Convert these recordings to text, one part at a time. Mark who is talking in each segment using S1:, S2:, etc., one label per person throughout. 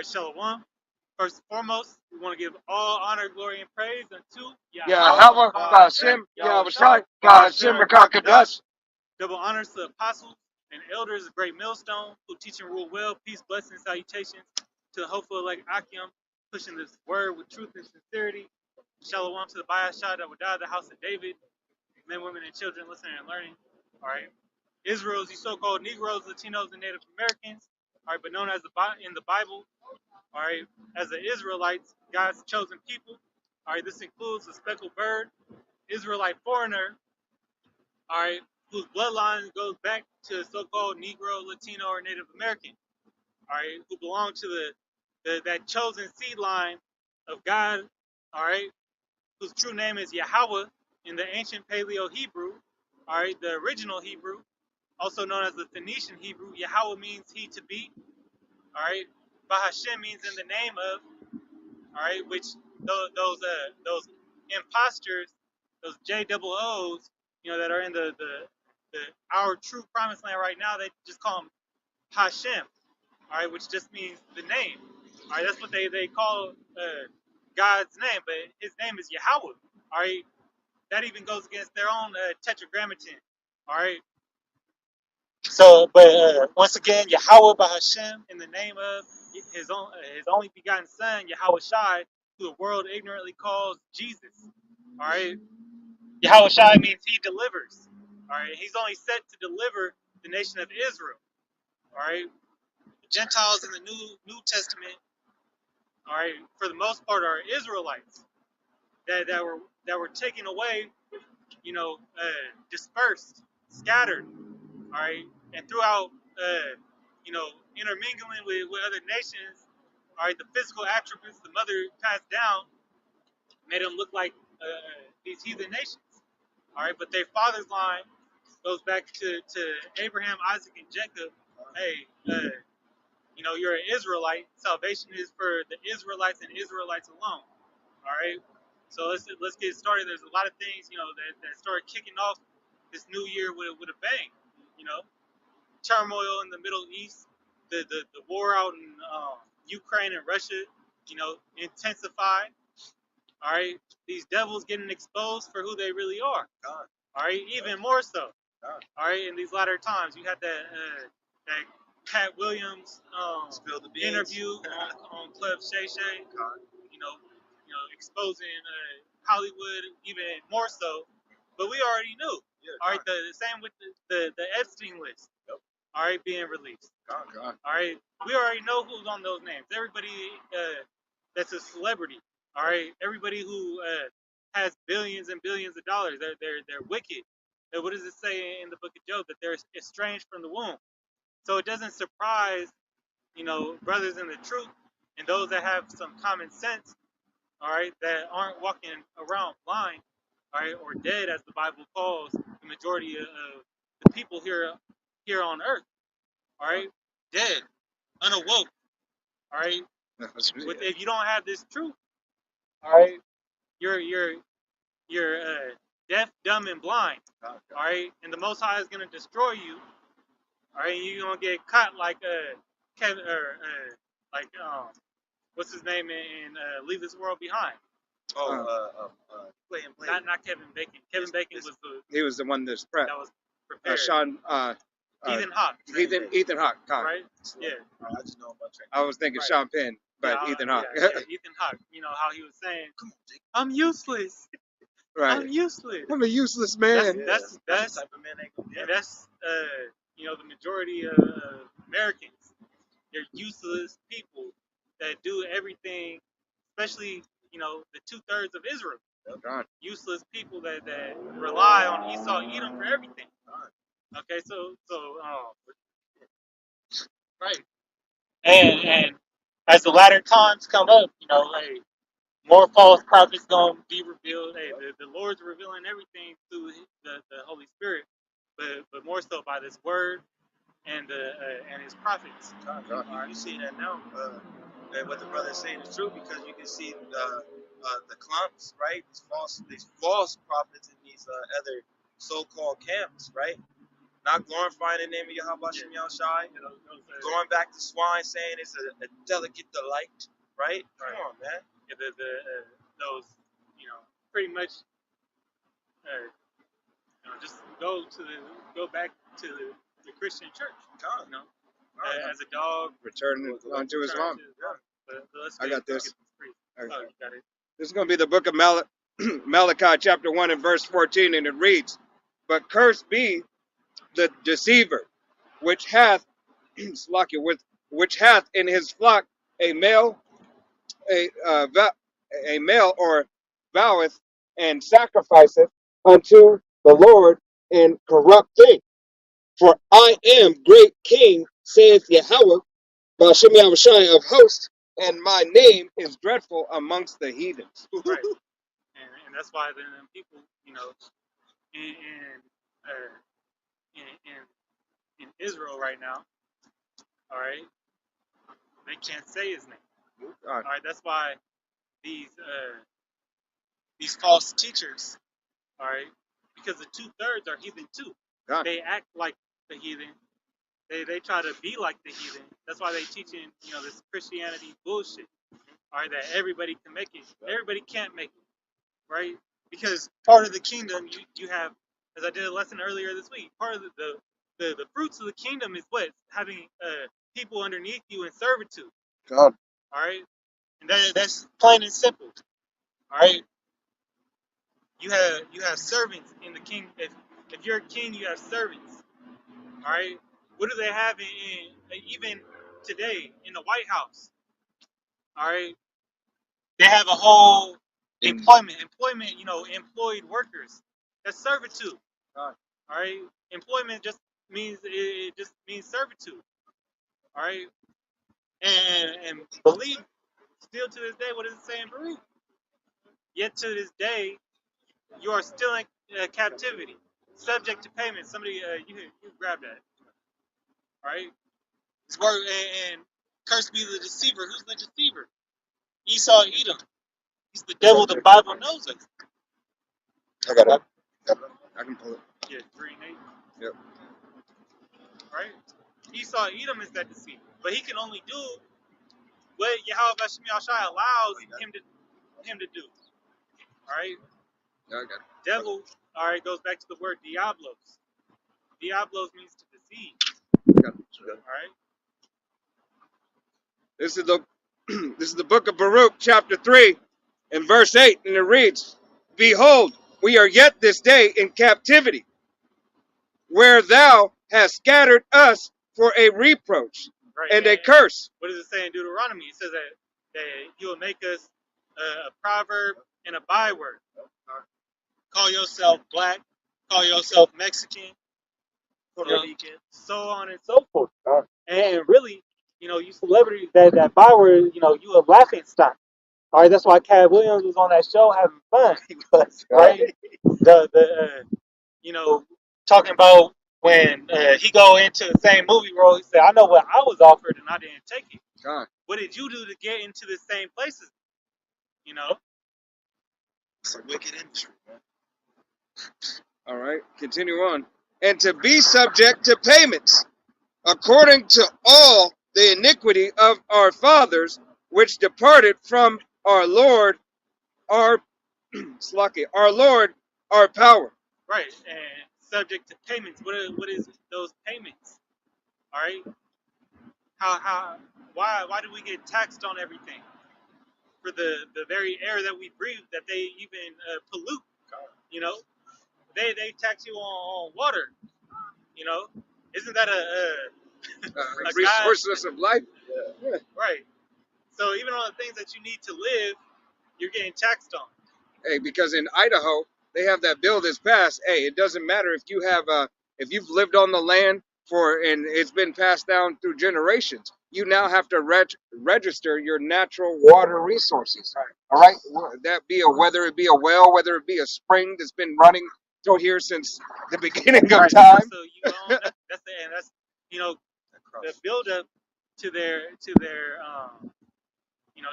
S1: Shalom. First and foremost, we want to give all honor, glory, and praise unto Yahweh
S2: Yahweh
S1: Ba'ashem,
S2: Ba'ashem
S1: Yahweh Shai,
S2: Yahushai Ba'ashem
S1: Rakakadash.
S2: Rakakadash.
S1: Double honors to apostles and elders of Great Millstone who teach and rule well. Peace, blessings, salutations to the hopeful elect Akim, pushing this word with truth and sincerity. Shalom to the Bayashah that would die, the house of David, men, women, and children listening and learning. All right. Israel's, these so-called Negroes, Latinos, and Native Americans, all right, but known as in the Bible, all right, as the Israelites, God's chosen people. All right, this includes a speckled bird, Israelite foreigner, all right, whose bloodline goes back to so-called Negro, Latino, or Native American, all right, who belong to that chosen seed line of God, all right, whose true name is Yahweh in the ancient Paleo Hebrew, all right, the original Hebrew, also known as the Phoenician Hebrew. Yahweh means he to be, all right. Bahashem means in the name of, all right, which those imposters, those JOOs, that are in the our true promised land right now, they just call them Hashem, all right, which just means the name, all right. That's what they call God's name, but his name is Yahweh, all right. That even goes against their own tetragrammaton, all right. So, but once again, Yahweh Bahashem, in the name of his only begotten Son, Yahweh Shai, who the world ignorantly calls Jesus. All right, Yahweh Shai means he delivers. All right, he's only set to deliver the nation of Israel. All right, the Gentiles in the New Testament, all right, for the most part, are Israelites that were taken away, dispersed, scattered. All right, and throughout, intermingling with other nations, all right, the physical attributes the mother passed down made them look like these heathen nations, all right, but their father's line goes back to Abraham, Isaac, and Jacob. Hey, you're an Israelite. Salvation is for the Israelites and Israelites alone, all right. So let's get started. There's a lot of things, that started kicking off this new year with a bang, you know turmoil in the Middle East, the war out in Ukraine and Russia, intensified. All right, these devils getting exposed for who they really are. All right, even more so. All right, in these latter times, you had that Pat Williams interview on Club Shay Shay. Exposing Hollywood even more so. But we already knew. All right, the same with the Epstein list. All right, being released. All right, we already know who's on those names. Everybody that's a celebrity. All right, everybody who has billions and billions of dollars. They're wicked. What does it say in the book of Job? That they're estranged from the womb. So it doesn't surprise, brothers in the truth and those that have some common sense, all right, that aren't walking around blind, all right, or dead, as the Bible calls the majority of the people here on earth, all right, dead, unawoke, all right. If you don't have this truth, all right, you're deaf, dumb, and blind, all right, and the Most High is gonna destroy you, all right. And you're gonna get caught like Kevin or like what's his name in Leave This World Behind. Not Kevin Bacon. Kevin Bacon was
S2: he was the one that
S1: was prepared.
S2: Ethan Hawke. Ethan Hawke.
S1: Right? Yeah.
S3: I just know about
S2: I was thinking Sean Penn, but Ethan Hawke.
S1: Yeah, Ethan Hawke. How he was saying, "Come on, Jake. I'm useless.
S2: Right.
S1: I'm useless.
S2: I'm a useless man."
S1: That's the type of man they go. Yeah, that's the majority of Americans. They're useless people that do everything, especially the 2/3 of Israel. Useless people that rely on Esau, Edom for everything. Okay, so right, and as the latter times come up, hey, more false prophets gonna be revealed. Hey, the Lord's revealing everything through the Holy Spirit, but more so by this word and his prophets.
S3: You see that now, and what the brother is saying is true, because you can see the clumps, right? These false prophets in these other so-called camps, right? not glorifying the name of Yahweh Shem Shai, going back to swine, saying it's a delicate delight, right? Come on, man.
S1: Yeah, those, pretty much, just go back to the Christian church, as a dog.
S2: Return unto his mom. I got this.
S1: Oh, you got it.
S2: This is going to be the book of Malachi, chapter 1 and verse 14, and it reads, "But cursed be the deceiver, which hath in his flock a male, a male, or voweth and sacrificeth unto the Lord in corrupt things. For I am great King, saith Yahweh, Bashem Yahushai of hosts, and my name is dreadful amongst the heathens."
S1: Right. And that's why then people, in uh, in Israel right now, all right, they can't say his name. All right, that's why these false teachers, all right, because the 2/3 are heathen too.
S2: God.
S1: They act like the heathen. They try to be like the heathen. That's why they teaching, this Christianity bullshit. All right, that everybody can make it. Everybody can't make it, right? Because part of the kingdom, you have, as I did a lesson earlier this week, part of the fruits of the kingdom is what? Having people underneath you in servitude.
S2: God.
S1: All right, and that's plain and simple. All right, you have servants in the king. If you're a king, you have servants. All right, what do they have in even today in the White House? All right, they have a whole employment, employed workers. That's servitude.
S2: God.
S1: All right, employment just means servitude. All right, and believe still to this day, what does it say in Baruch? Yet to this day, you are still in captivity, subject to payment. Somebody, you grab that. All right, it's word and cursed be the deceiver. Who's the deceiver? Esau, Edom. He's the devil. The Bible knows us.
S2: I got it. Yep. I can pull it.
S1: Yeah, 3 and 8.
S2: Yep.
S1: Right? Esau, Edom is that deceiver. But he can only do what Yahweh Bashem Yahshai allows him to do. Alright?
S2: Yeah, I got it.
S1: Devil, alright, goes back to the word diablos. Diablos means to deceive. Alright?
S2: This is the book of Baruch, chapter 3, and verse 8, and it reads, "Behold, we are yet this day in captivity, where thou hast scattered us for a reproach and a curse."
S1: What does it say in Deuteronomy? It says that he will make us a proverb and a byword. Call yourself black, call yourself Mexican, Puerto Rican, so on and so forth. And really, you celebrities, that byword, you a laughing stock. All right, that's why Cat Williams was on that show having fun. Right? Talking about when he go into the same movie role, he said, "I know what I was offered and I didn't take it.
S2: God.
S1: What did you do to get into the same places?"
S3: It's a wicked industry, man.
S2: All right, continue on. "And to be subject to payments, according to all the iniquity of our fathers, which departed from our Lord, our Lord, our power."
S1: Right, and subject to payments. What is those payments? All right. Why do we get taxed on everything? For the very air that we breathe, that they even pollute. They tax you on water. Isn't that a
S2: resources of life?
S3: Yeah.
S1: Right. So even on the things that you need to live, you're getting taxed on.
S2: Hey, because in Idaho they have that bill that's passed. Hey, it doesn't matter if you've lived on the land and it's been passed down through generations. You now have to register your natural water resources. All right, whether it be a well, whether it be a spring that's been running through here since the beginning of time.
S1: So you own that's the build up to their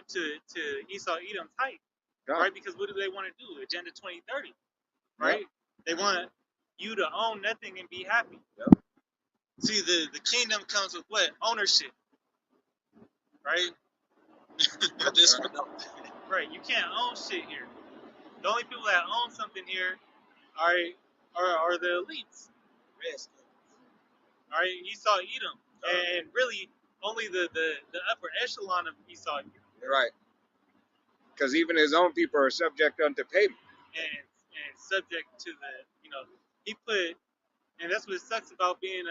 S1: to Esau Edom's height, right? Because what do they want to do? Agenda 2030, right? They want you to own nothing and be happy.
S3: Yep.
S1: See, the kingdom comes with what? Ownership, right?
S3: But this one don't.
S1: Right. You can't own shit here. The only people that own something here are the elites.
S3: Redskins.
S1: All right, Esau Edom, and really only the upper echelon of Esau Edom,
S2: Right. Because even his own people are subject unto payment.
S1: and subject to the he put, and that's what sucks about being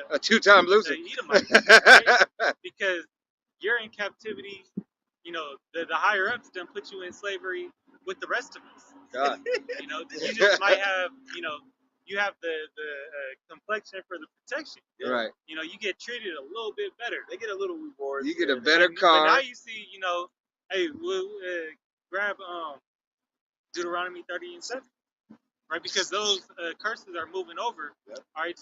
S2: A two-time loser.
S1: Edomite, right? Because you're in captivity. The higher ups done put you in slavery with the rest of us.
S2: God.
S1: You just might have you have the complexion for the protection.
S2: Right.
S1: You get treated a little bit better.
S3: They get a little reward.
S2: You get a better
S1: But
S2: car.
S1: now you see, hey, we'll grab Deuteronomy 30 and 7, right? Because those curses are moving over,
S3: Yep.
S1: all right,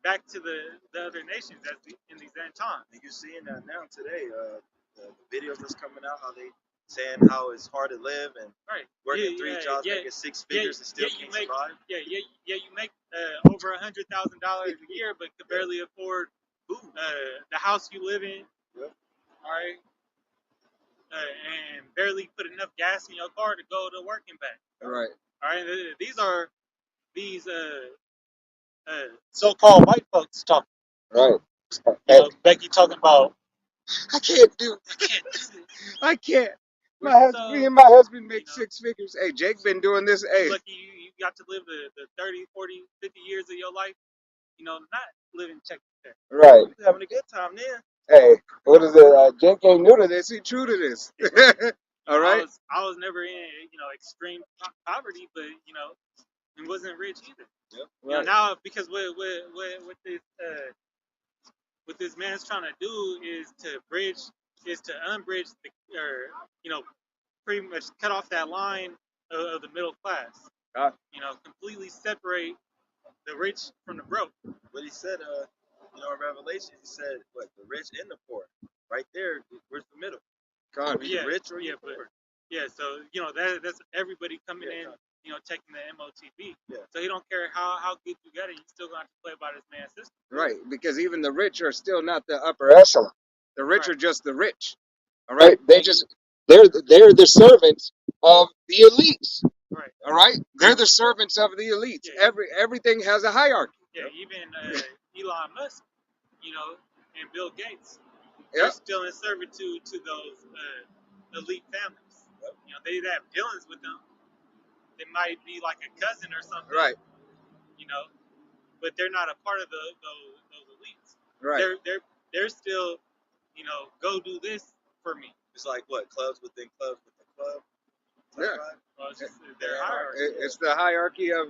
S1: back to the other nations in these end times.
S3: And you're seeing that now today. The videos that's coming out, how they saying how it's hard to live and
S1: Right.
S3: working three jobs, making six figures, and still
S1: you
S3: can't
S1: make
S3: survive.
S1: you make over $100,000 a year, but could barely afford the house you live in.
S3: Yep.
S1: All right. And barely put enough gas in your car to go to work and back.
S2: Right.
S1: All right. These are these so-called white folks talking.
S2: Right.
S1: Becky talking about
S2: I can't do
S1: this.
S2: I can't.
S1: We're
S2: Me and my husband make 6 figures. Hey, Jake been doing this. Hey,
S1: lucky you got to live the 30, 40, 50 years of your life, not living check to check.
S2: right.
S3: We're having a good time then.
S2: Hey, what is it? Jake ain't new to this. He true to this. All right.
S1: I was never in extreme poverty, but and wasn't rich either.
S3: Yep.
S2: Right.
S1: Now because what this man's trying to do is to unbridge pretty much cut off that line of the middle class. Completely separate the rich from the broke.
S3: What he said, in Revelation, he said, what, the rich and the poor. Right there, where's the middle?
S2: God.
S3: Are you rich or you poor?
S1: So that's everybody coming in, taking the MOTB.
S3: Yeah.
S1: So he don't care how good you got it, you still gonna have to play by this man's system.
S2: Right, because even the rich are still not the upper echelon. The rich are just the rich. All right, they're the servants of the elites.
S1: Right.
S2: All right, they're the servants of the elites.
S1: Yeah.
S2: Everything has a hierarchy.
S1: Yeah, even Elon Musk, and Bill Gates,
S2: Yeah.
S1: they're still in servitude to those elite families. They have dealings with them. They might be like a cousin or something.
S2: Right.
S1: But they're not a part of those elites.
S2: Right.
S1: They're still, go do this for me.
S3: It's like what? Clubs within clubs within club?
S2: Yeah.
S1: Well, it's just their hierarchy.
S2: It's the hierarchy of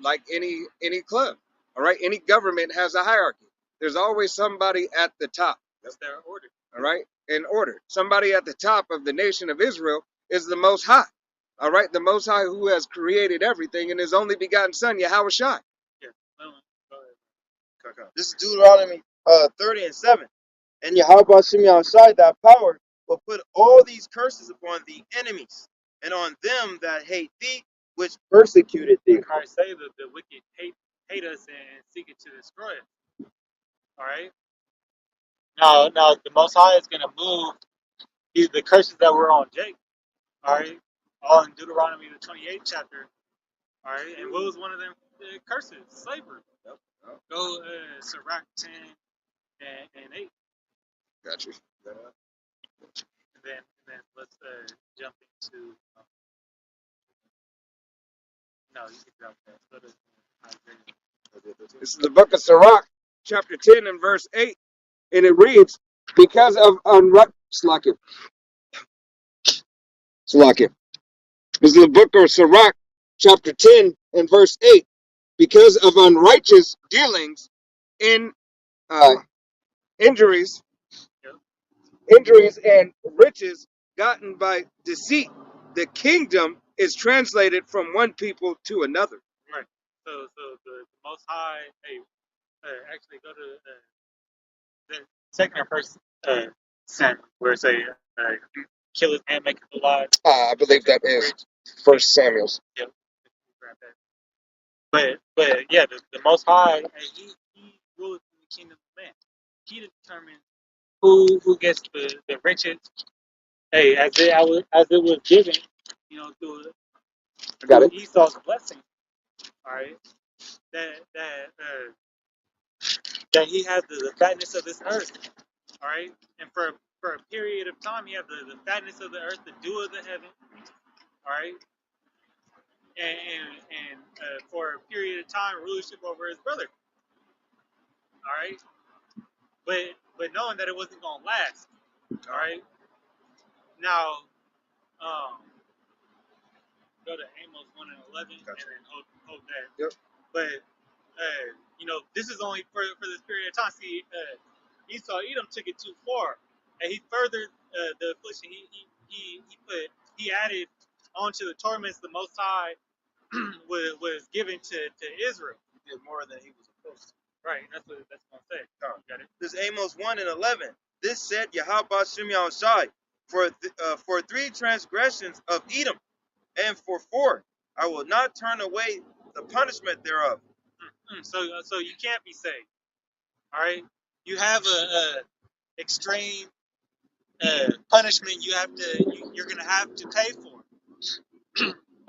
S2: like any club. All right, any government has a hierarchy. There's always somebody at the top.
S1: That's their order.
S2: All right, in order. Somebody at the top of the nation of Israel is the Most High. All right, the Most High who has created everything and his only begotten Son, Yahweh Shai.
S1: Yeah. Go ahead.
S3: This is Deuteronomy 30 and 7. And Yahweh Shimei Shai, that power, will put all these curses upon the enemies and on them that hate thee, which persecuted thee.
S1: Christ say that the wicked hate us and seek it to destroy us. All right. Now the Most High is going to move the curses that were on Jake. All right, all in Deuteronomy the 28th chapter. All right, and what was one of them curses? Slavery.
S2: Yep.
S1: Go Sirach 10 and 8.
S2: Got you.
S1: And then let's jump into. No, you can drop that.
S2: This is the book of Sirach, chapter 10 and verse 8. And it reads, because of unrighteousness. This is the book of Sirach, chapter 10 and verse 8. Because of unrighteous dealings in injuries and riches gotten by deceit, the kingdom is translated from one people to another.
S1: Right. So the Most High, actually go to the second or first sin where it say kill his man, make him alive.
S2: I believe that is First Samuel.
S1: Yep. Grab that. but yeah, the Most High, he rules in the kingdom of man. He determines who gets the riches. Hey, as it was given, through
S2: I got it.
S1: Esau's blessing. All right, that he has the fatness of this earth. All right, and for a period of time, he had the fatness of the earth, the dew of the heaven. All right, and for a period of time, rulership over his brother. All right, but knowing that it wasn't gonna last. All right, now go to Amos 1:11 and then hold that.
S2: Yep.
S1: But this is only for this period of time. See, Esau Edom took it too far, and he furthered the affliction. He added onto the torments the Most High was given to Israel.
S3: He did more than he was supposed to.
S1: Right, that's what I'm saying. Got it.
S3: This is Amos 1:11. This said Yahweh Shem Yahushai, for 3 transgressions of Edom, and for 4, I will not turn away the punishment thereof.
S1: So you can't be saved. All right, you have a extreme punishment you're gonna have to pay for.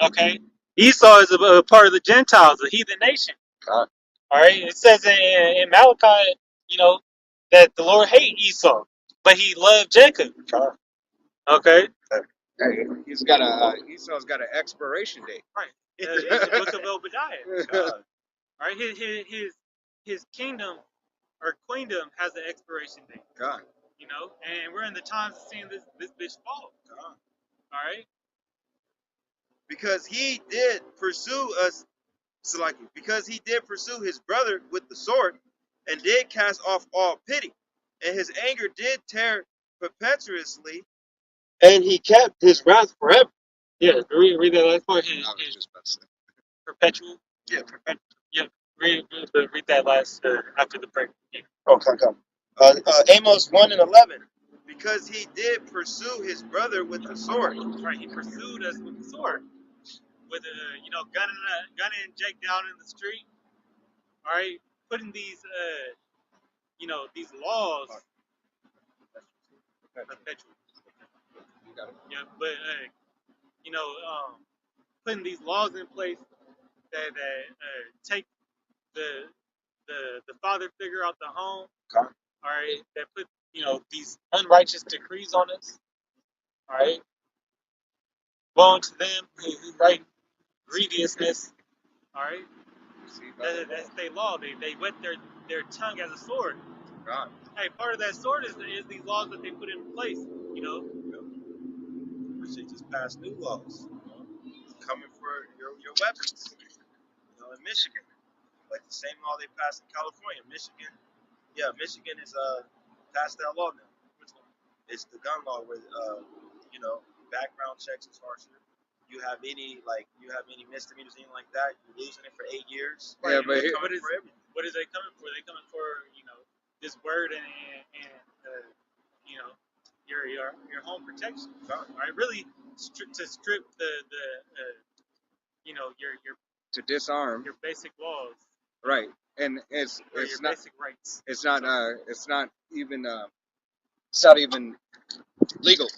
S1: Okay, Esau is a part of the Gentiles, a heathen nation.
S2: God.
S1: All right, it says in Malachi, that the Lord hate Esau, but he loved Jacob.
S2: God.
S1: Okay,
S2: Hey, Esau's got an expiration date.
S1: right. In the book of Obadiah.
S3: God.
S1: All right, his kingdom or queendom has an expiration date.
S2: God.
S1: And we're in the times of seeing this bitch fall.
S3: God.
S1: All right.
S3: Because he did pursue us, Salaki, because he did pursue his brother with the sword, and did cast off all pity, and his anger did tear perpetuously, and he kept his wrath forever.
S1: Yeah, read that last part.
S2: I was just about to say.
S1: Perpetual.
S3: Yeah, perpetual.
S1: Yeah, read that last after the break. Yeah.
S3: Okay, come. Amos 1:11. Because he did pursue his brother with the sword.
S1: Right, he pursued us with the sword, with gunning Jake down in the street. All right, putting these these laws. Perpetual. Yeah, but putting these laws in place that take the father figure out the home.
S3: Okay.
S1: All right, that put these unrighteous decrees on us. All right, woe unto them who write grievousness. All right, that's their law. They whet their tongue as a sword.
S2: God.
S1: Hey, part of that sword is these laws that they put in place.
S3: They just passed new laws, coming for your weapons. In Michigan, like the same law they passed in California. Michigan is passed that law now.
S1: Which one?
S3: It's the gun law where background checks is harsher. You have any misdemeanors, anything like that, you're losing it for 8 years.
S2: Yeah, but
S1: what is they coming for? They coming for this word and your home protection. Right? Really to strip the your
S2: to disarm.
S1: your basic laws.
S2: Right, and it's
S1: your
S2: not
S1: basic rights.
S2: it's not legal.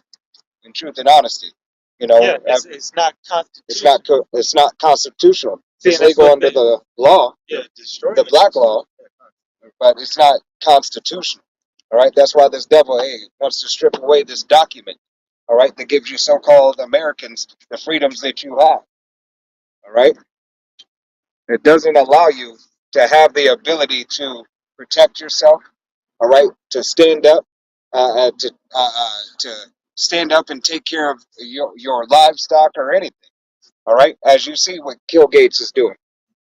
S2: In truth and honesty,
S1: Yeah, it's not constitutional.
S2: It's not constitutional.
S1: See,
S2: It's
S1: that's
S2: legal
S1: what
S2: under
S1: they-
S2: the law,
S1: Yeah,
S2: the black law, but it's not constitutional. All right, that's why this devil wants to strip away this document. All right, that gives you so-called Americans the freedoms that you have. All right, it doesn't allow you to have the ability to protect yourself. All right, to stand up, to stand up and take care of your livestock or anything. All right, as you see what Kill Gates is doing.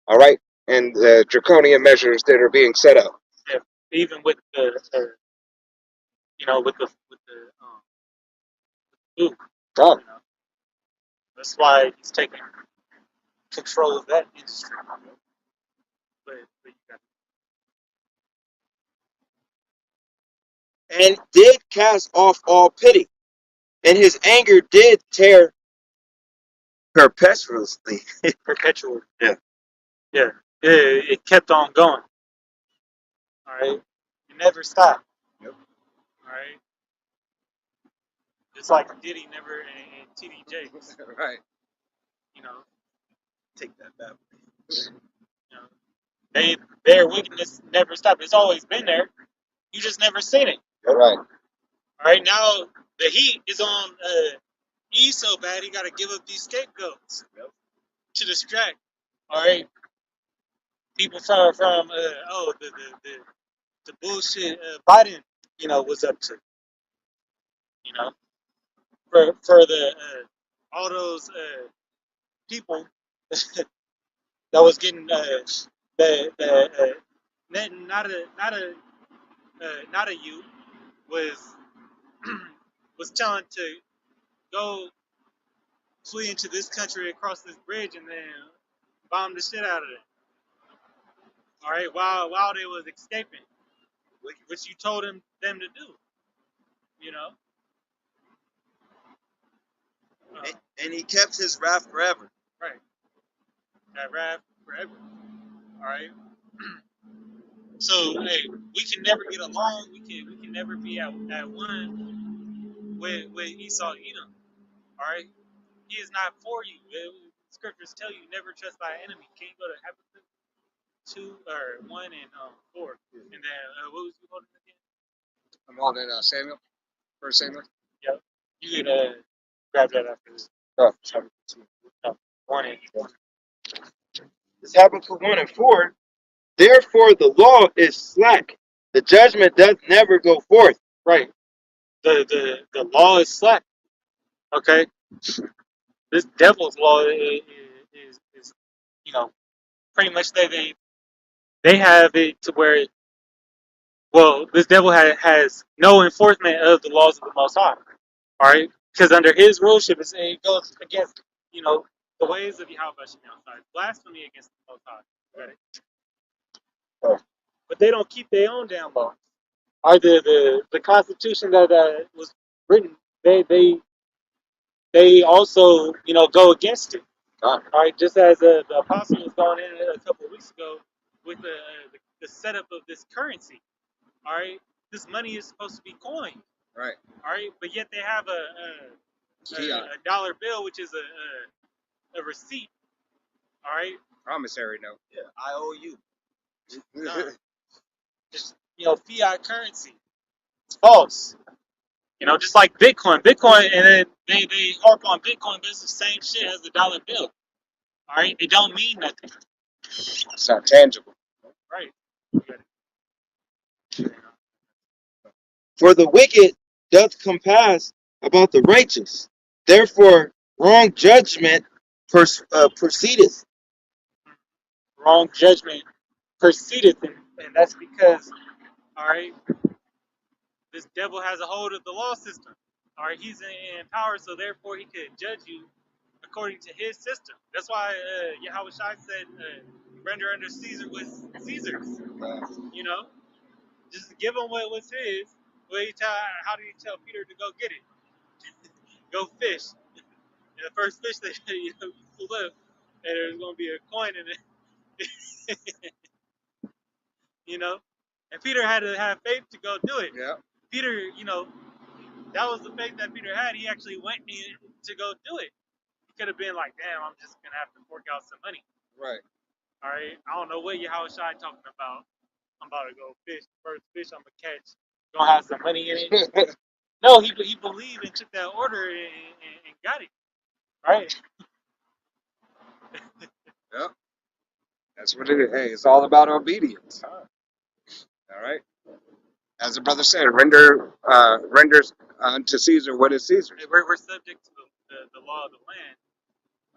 S2: All right, and the draconian measures that are being set up.
S1: Yeah, even with the with the food.
S2: God.
S1: That's why he's taking control of that industry. But you got
S3: And did cast off all pity, and his anger did tear perpetuously.
S1: perpetual.
S3: Yeah.
S1: Yeah, it kept on going. All right, it never stopped.
S2: Yep.
S1: All right, just like Diddy never and TD Jakes.
S2: Right.
S1: You know,
S3: Take that back.
S1: you know, their wickedness never stopped. It's always been there. You just never seen it.
S2: Right.
S1: All right, now the heat is on E so bad he got to give up these scapegoats to distract. All right, people from the bullshit Biden, was up to. You know, for the all those people that was getting the not a youth was was telling to go flee into this country across this bridge and then bomb the shit out of it. All right, while they was escaping, which you told them to do. You know,
S3: And he kept his wrath forever.
S1: right? That rap forever. All right. So hey, we can never get along. We can never be at one with Esau Edom. All right. He is not for you. Scriptures tell you never trust thy enemy. Can you go to Habakkuk 1 and 4? And then what was you holding again?
S2: I'm holding Samuel. First Samuel.
S1: Yep. You can grab that after this.
S2: Oh.
S1: No, 1 and 4.
S3: This Habakkuk 1 and 4. Therefore the law is slack. The judgment doth never go forth.
S1: Right. The law is slack. Okay. This devil's law is pretty much they have it to where this devil has no enforcement of the laws of the Most High. All right, because under his ruleship, it goes against the ways of Yahweh outside, blasphemy against the Most High. Right? But they don't keep their own damn laws. Or the Constitution that was written, they also go against it. All right, just as the apostle was going in a couple of weeks ago with the setup of this currency. All right, this money is supposed to be coined.
S2: Right.
S1: All right, but yet they have a dollar bill, which is a receipt. All right,
S2: Promissory note.
S3: Yeah, I owe you.
S1: no, just fiat currency. It's false. Just like Bitcoin. Bitcoin, and then they harp on Bitcoin, but it's the same shit as the dollar bill. All right, it don't mean nothing.
S2: It's not tangible.
S1: Right.
S3: For the wicked doth compass about the righteous. Therefore wrong judgment proceedeth.
S1: Wrong judgment proceedeth, and that's because, all right, this devil has a hold of the law system. All right, he's in power, so therefore he could judge you according to his system. That's why Yahweh Shai said, render under Caesar with Caesar's. Just give him what was his. How did he tell Peter to go get it? Go fish. And the first fish that you pulled up, and there's going to be a coin in it. And Peter had to have faith to go do it.
S2: Yeah.
S1: Peter, that was the faith that Peter had. He actually went in to go do it. He could have been like, damn, I'm just going to have to fork out some money.
S2: Right.
S1: All right. I don't know what Yahweh Shai talking about. I'm about to go fish. First fish I'm going to catch. Going to have some money in it. No, he believed and took that order and got it. Right.
S2: Yep. That's what it is. Hey, it's all about obedience. All right. As the brother said, renders unto Caesar what is Caesar's.
S1: We're subject to the law of the land.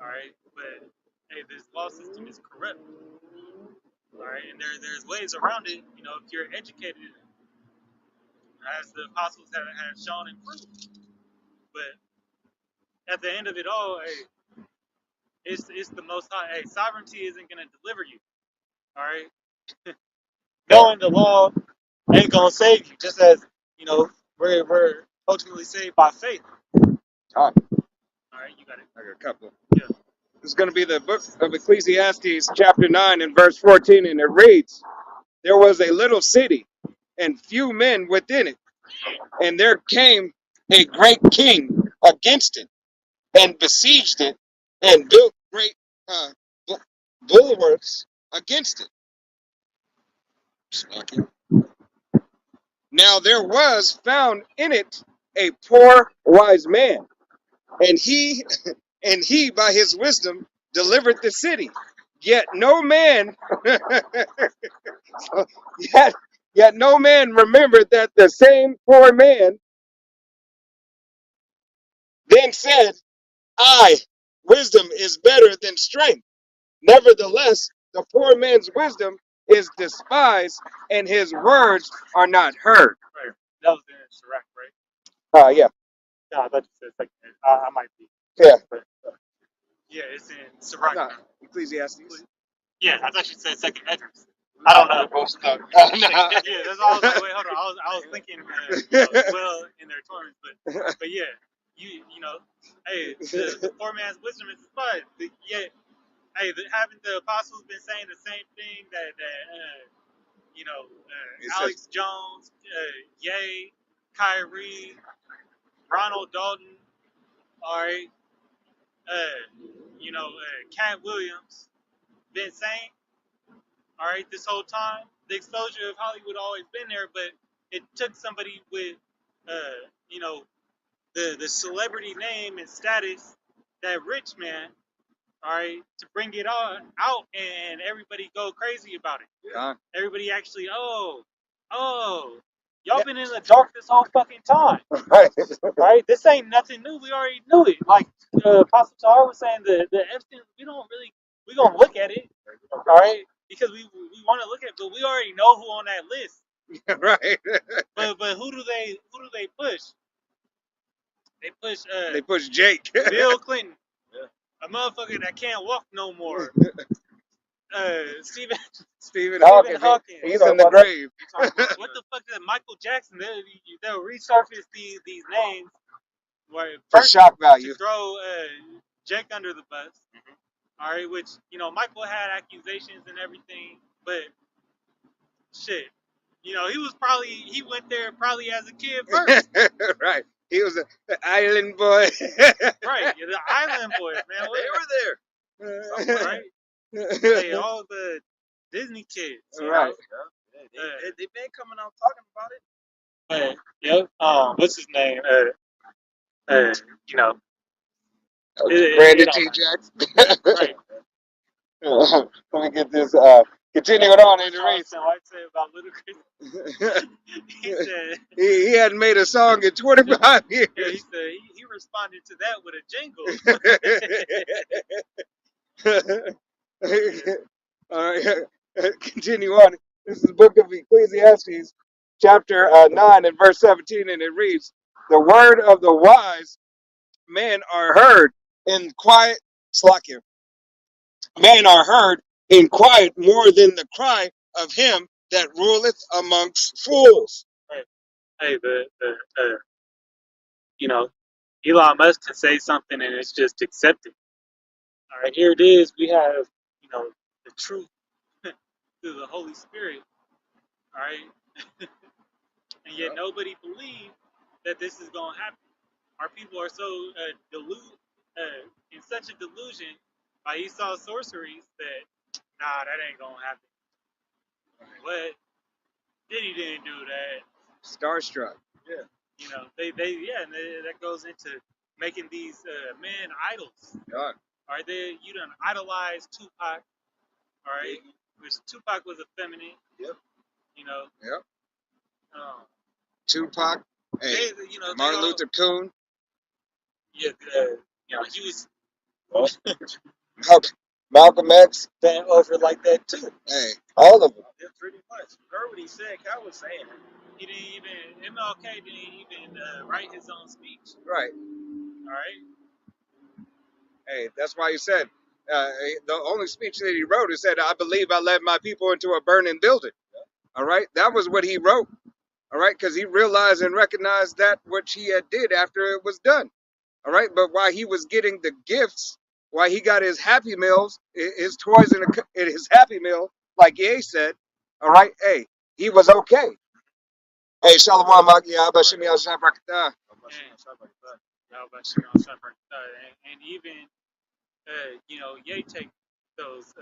S1: All right. But hey, this law system is corrupt. All right. And there's ways around it. If you're educated, as the apostles have shown and proved. But at the end of it all, hey, it's the Most High. Hey, sovereignty isn't going to deliver you. All right. Knowing the law ain't gonna save you. Just as we're ultimately saved by faith.
S2: All
S1: right, you got it.
S2: I got a couple.
S1: Yeah.
S2: It's going to be the book of Ecclesiastes, chapter 9, and verse 14, and it reads, "There was a little city, and few men within it, and there came a great king against it, and besieged it, and built great bulwarks against it. Now there was found in it a poor wise man, and he by his wisdom delivered the city. Yet no man yet no man remembered that the same poor man then said, I, wisdom is better than strength. Nevertheless, the poor man's wisdom is despised, and his words are not heard."
S1: Right. That was in Sirach, right?
S2: Yeah.
S1: No, I thought you said second. I might be.
S2: Yeah.
S1: But, yeah, it's in Sirach.
S2: No, Ecclesiastes.
S1: Yeah, I thought you said second Esdras. I don't know.
S2: No.
S1: Yeah, that's all. I was like, wait, hold on. I was thinking well in their torments, but yeah, you know, hey, the poor man's wisdom is despised. Yet, hey, haven't the apostles been saying the same thing that you know, Alex Jones, Ye, Kyrie, Ronald Dalton, all right, you know, Cat Williams been saying, all right, this whole time. The exposure of Hollywood always been there, but it took somebody with, you know, the celebrity name and status, that rich man, all right, to bring it all out and everybody go crazy about it.
S2: Yeah.
S1: Everybody actually, oh, y'all been in the dark this whole fucking time. Right? This ain't nothing new. We already knew it. Like Apostle Tahar was saying, the Epstein, we gonna look at it, all right? Because we want to look at it, but we already know who on that list.
S2: Right.
S1: But who do they push? They push
S2: They push Jake.
S1: Bill Clinton, a motherfucker that can't walk no more.
S2: Stephen Hawking. He's in the grave.
S1: What the fuck is Michael Jackson? They'll resurface these names
S2: For shock value.
S1: to throw Jake under the bus. All right, which, you know, Michael had accusations and everything, but shit, you know, he went there probably as a kid first.
S2: Right. He was an island boy.
S1: Right, yeah, the island boys, man.
S3: They were there.
S1: Right? Hey, all the Disney kids.
S2: Right.
S3: They've been coming out talking about it.
S1: But, yep, what's his name? You know.
S2: Brandon T. Jackson.
S1: Right.
S2: Let me get this. Continuing on in the race.
S1: I'd say about Ludacris. He said
S2: he hadn't made a song in 25 years.
S1: Yeah, he said he responded to that with a jingle.
S2: All right, continue on. This is the book of Ecclesiastes, chapter 9 and verse 17, and it reads, "The word of the wise men are heard in quiet." Slakia. "Men are heard in quiet more than the cry of him that ruleth amongst fools."
S1: Right. Hey, you know, Elon Musk can say something and it's just accepted. All right, here it is. We have, you know, the truth through the Holy Spirit. All right, and yet nobody believed that this is going to happen. Our people are so in such a delusion by Esau sorceries that that ain't gonna happen. What? Diddy didn't do that.
S2: Starstruck.
S1: Yeah. You know, and that goes into making these men idols.
S2: God.
S1: All right, you done idolize Tupac. All right, which Tupac was effeminate.
S3: Yep.
S1: You know.
S2: Yep. Tupac. Hey,
S1: you know,
S2: Martin Luther King.
S1: Yeah. You know, he was.
S2: Malcolm X.
S1: Bent over like that too.
S2: Hey, all of them.
S3: Yeah, pretty much. You heard what he said. Cal was saying it.
S1: He didn't even, MLK didn't even write his own speech.
S2: Right.
S1: All right.
S2: Hey, that's why he said, the only speech that he wrote is said, "I believe I led my people into a burning building." All right. That was what he wrote. All right. Because he realized and recognized that which he had did after it was done. All right. But while he was getting the gifts why he got his Happy Meals, his toys in his Happy Meal, like Ye said. All right, hey, he was okay. Hey, Shalom, Maki, Abba, Shimi, Al Shabrakata.
S1: Y'all about Shimon Sharper, and even Ye take those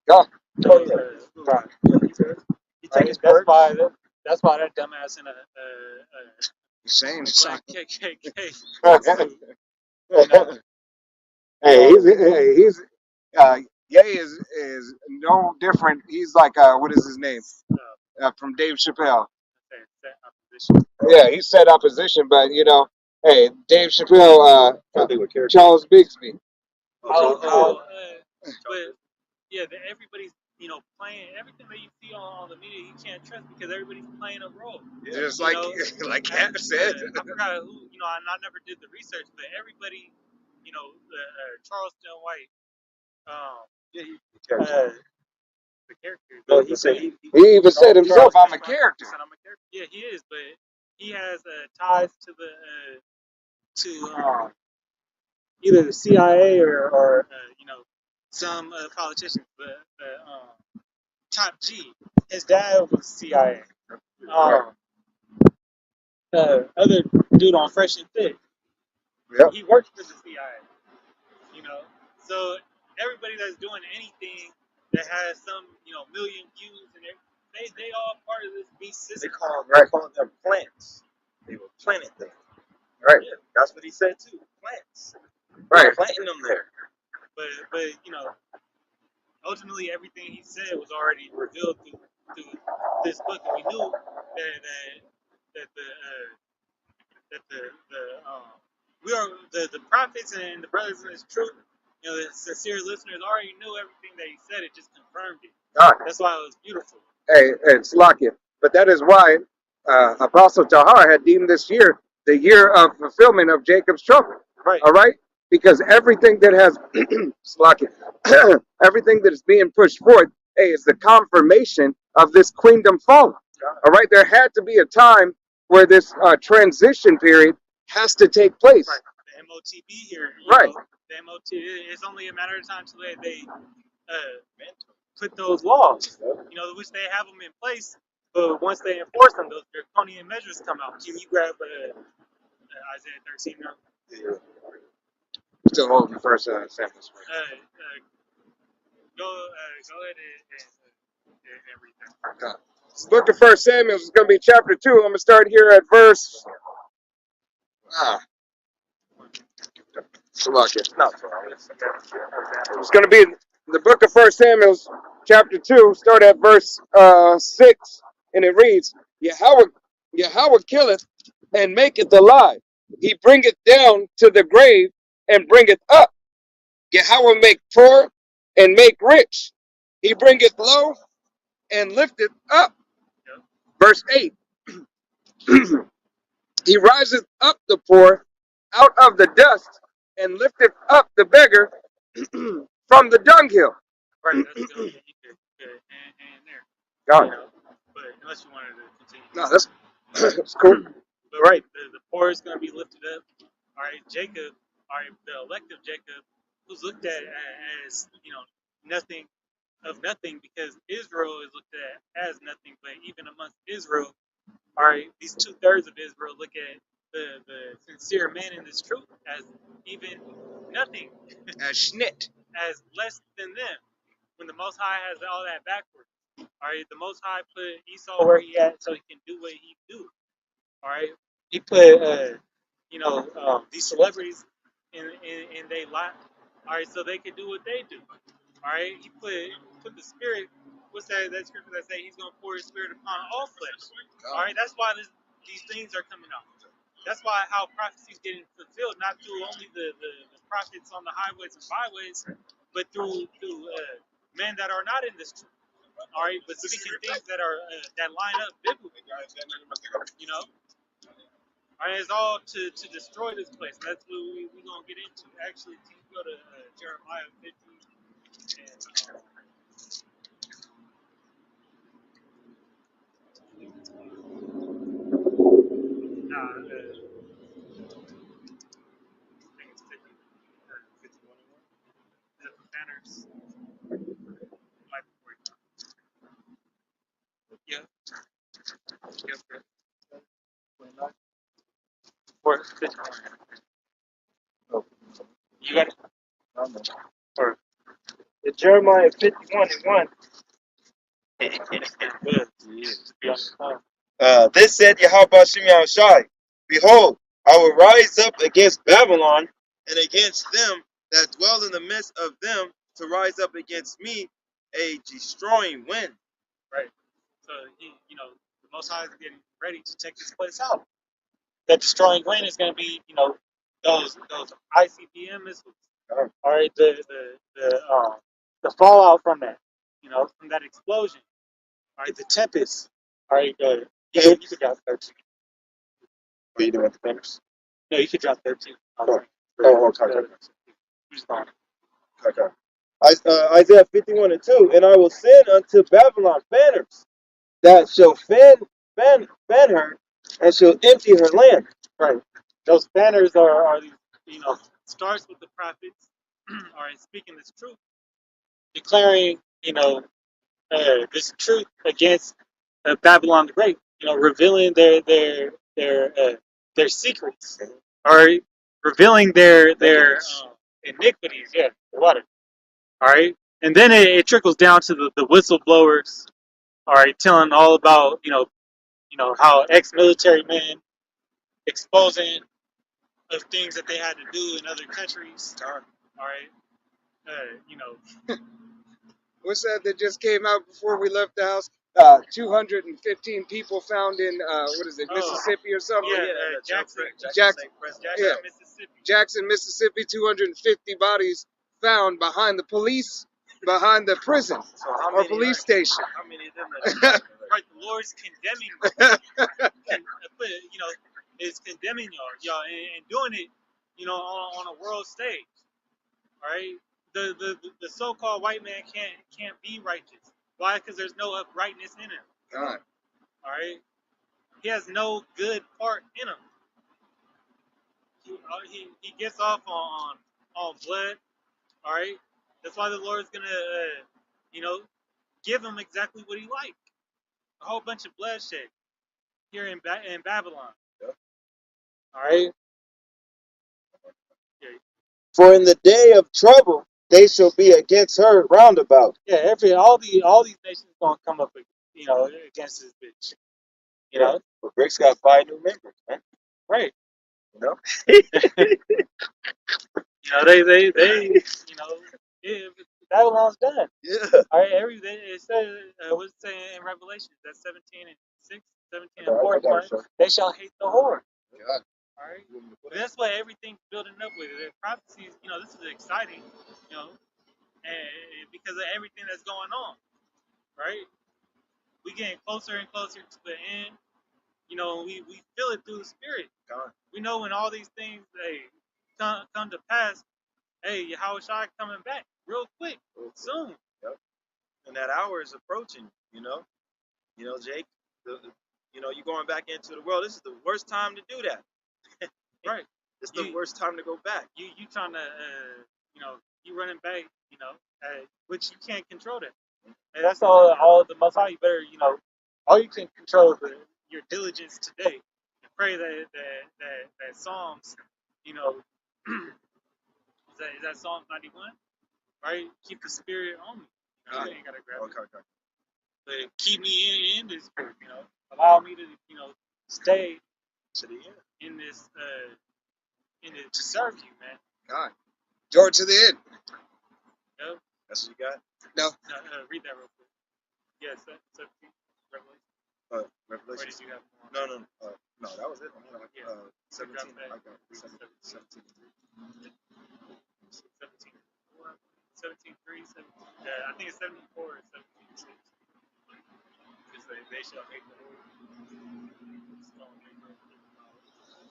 S2: Yeah,
S3: Oh
S1: those
S3: yeah.
S1: right. He take
S3: Right,
S1: his
S3: that's
S1: perks.
S3: why
S1: That's why that dumbass in a
S2: he's saying it's
S1: black KKK
S3: that.
S1: suit, you know.
S2: hey, he's Ye is no different. He's like what is his name? From Dave Chappelle.
S1: That opposition.
S2: Yeah, he said opposition, but hey, Dave Chappelle, Charles Bixby.
S1: But yeah, everybody's playing everything that you see on the media. You can't trust because everybody's playing a role.
S2: Just
S1: You
S2: like
S1: know,
S2: like Cat said.
S1: I forgot who. I never did the research, but everybody, Charleston White, the character.
S3: No, he said
S2: He even said himself,
S1: Charleston
S2: "I'm a
S1: White
S2: character."
S1: said I'm a character. Yeah, he is, but he has ties to the either the CIA or some politicians. But Top G, his dad was CIA. Other dude on Fresh and Fit,
S2: Yep.
S1: he worked for the CIA. You know, so everybody that's doing anything that has some million views and they all part of this beast
S3: they
S1: system.
S3: call them plants. They were planted there.
S2: Right.
S3: Yeah, that's what he said too. Plants.
S2: Right.
S3: Planting them there.
S1: But ultimately everything he said was already revealed through this book, and we knew that we are the prophets and the brothers in this truth. The sincere listeners already knew everything that he said. It just confirmed it.
S2: All right.
S1: That's why it was beautiful.
S2: Hey, it's Slakia. But that is why Apostle Tahar had deemed this year the year of fulfillment of Jacob's trouble.
S1: Right.
S2: All right? Because everything that has Slakia, everything that is being pushed forth, hey, is the confirmation of this kingdom falling. All right? There had to be a time where this transition period has to take place.
S1: Right. The MOTB here.
S2: Right.
S1: The MOT. It's only a matter of time till they put those laws. Which they have them in place. But once they enforce them, those draconian measures come out. Can you grab Isaiah 13 now?
S2: Still holding first samples.
S1: Go ahead and read that.
S2: Okay. This book of First Samuel is going to be chapter 2. I'm going to start here at verse. It's going to be the book of First Samuel, chapter 2, start at verse 6, and it reads, Yahweh killeth and maketh alive. He bringeth down to the grave and bringeth up. Yahweh make poor and make rich. He bringeth low and lifteth up.
S1: Yep.
S2: Verse 8. He riseth up the poor out of the dust and lifteth up the beggar from the dunghill.
S1: Right, that's good. You could and there.
S2: God.
S1: But unless you wanted to continue.
S2: No, that's cool.
S1: But right, the poor is going to be lifted up. All right, Jacob, all right, the elect of Jacob, who's looked at as nothing of nothing, because Israel is looked at as nothing. But even amongst Israel, all right, these 2/3 of Israel look at the sincere men in this truth as even nothing,
S2: As schnit.
S1: as less than them. When the Most High has all that backwards, all right, the Most High put Esau where he at so he can do what he do. All right, he put these celebrities in their lap. All right, so they can do what they do. All right, he put the spirit. What's that scripture that say he's gonna pour his spirit upon all flesh? All right, that's why these things are coming out. That's why how prophecy is getting fulfilled, not through only the prophets on the highways and byways, but through men that are not in this truth. All right, but speaking things that are that line up biblically. All right, it's all to destroy this place. That's what we're going to get into. Actually, can you go to Jeremiah 50 and I think it's 50, 51. years. Might be 45. Yeah. Yes, sir. 29. Or 51. Oh, you got it? Or
S3: Jeremiah 51:1.
S1: good. Be on the phone.
S3: This said Yahweh Shimei Shai, Behold, I will rise up against Babylon and against them that dwell in the midst of them to rise up against me a destroying wind.
S1: Right. So the Most High is getting ready to take this place out. That destroying wind is going to be, those ICBM missiles. All right. The fallout from that, from that explosion. All right. The tempest. All right. Yeah, you could drop 13.
S3: What are you doing with the fingers?
S1: No, you could drop 13.
S3: Okay.
S1: He's fine.
S3: Okay. Isaiah 51:2. And I will send unto Babylon banners that shall fan her and shall empty her land.
S1: Right. Those banners are these, starts with the prophets, all right, speaking this truth, declaring, this truth against Babylon the Great, revealing their secrets, all right, revealing their iniquities, yeah, the water, all right, and then it trickles down to the whistleblowers, all right, telling all about, how ex-military men exposing of things that they had to do in other countries. All right,
S2: What's that just came out before we left the house? 215 people found in what is it, Mississippi or something?
S1: Jackson,
S2: Yeah.
S1: Mississippi.
S2: Jackson, Mississippi. 250 bodies found behind the police, behind the prison or police station.
S3: How many of them?
S1: Right, the Lord's condemning them. Is condemning y'all, and doing it, on a world stage. All right, the so-called white man can't be righteous. Why? Because there's no uprightness in him.
S2: God.
S1: All right, he has no good part in him. He gets off on blood. All right, that's why the Lord's gonna give him exactly what he liked. A whole bunch of bloodshed here in Babylon.
S3: Yep.
S1: All right. Yeah.
S3: For in the day of trouble they shall be against her round about.
S1: Yeah. All these nations gonna come up, against this bitch.
S3: But Rick's got 5 new members, man.
S1: Right.
S3: You know?
S1: They Babylon's done.
S3: Yeah.
S1: All right, it says, what's it saying in Revelation? That's 17 and 6, 17 and 4. They shall hate the whore.
S2: God.
S1: All right, but that's what everything's building up with. The prophecies, this is exciting, and because of everything that's going on, right? We getting closer and closer to the end. We feel it through the spirit.
S3: God.
S1: We know when all these things come to pass. Hey, Yahweh Shai coming back real quick, soon.
S3: Yep. And that hour is approaching, Jake. You're going back into the world. This is the worst time to do that.
S1: Right.
S3: It's the worst time to go back.
S1: You trying to, you running back, which you can't control that. And that's all the Most High. You better, all you can control is your diligence today. And pray that Psalms, is that Psalm 91? Right? Keep the spirit on me. You ain't gotta grab it.
S3: Okay.
S1: But keep me in this spirit, Allow me to, stay
S3: To the end.
S1: in this, to serve you, man.
S2: God. George to the end.
S3: That's what you got?
S2: No.
S1: Read that real quick. Yes, 17, Revelation.
S3: Revelation.
S1: Or did you have more?
S3: No, that was it. 17. I got 17.
S1: 17. 17:3, I think it's 74 or 17:6. Because they shall hate the Lord.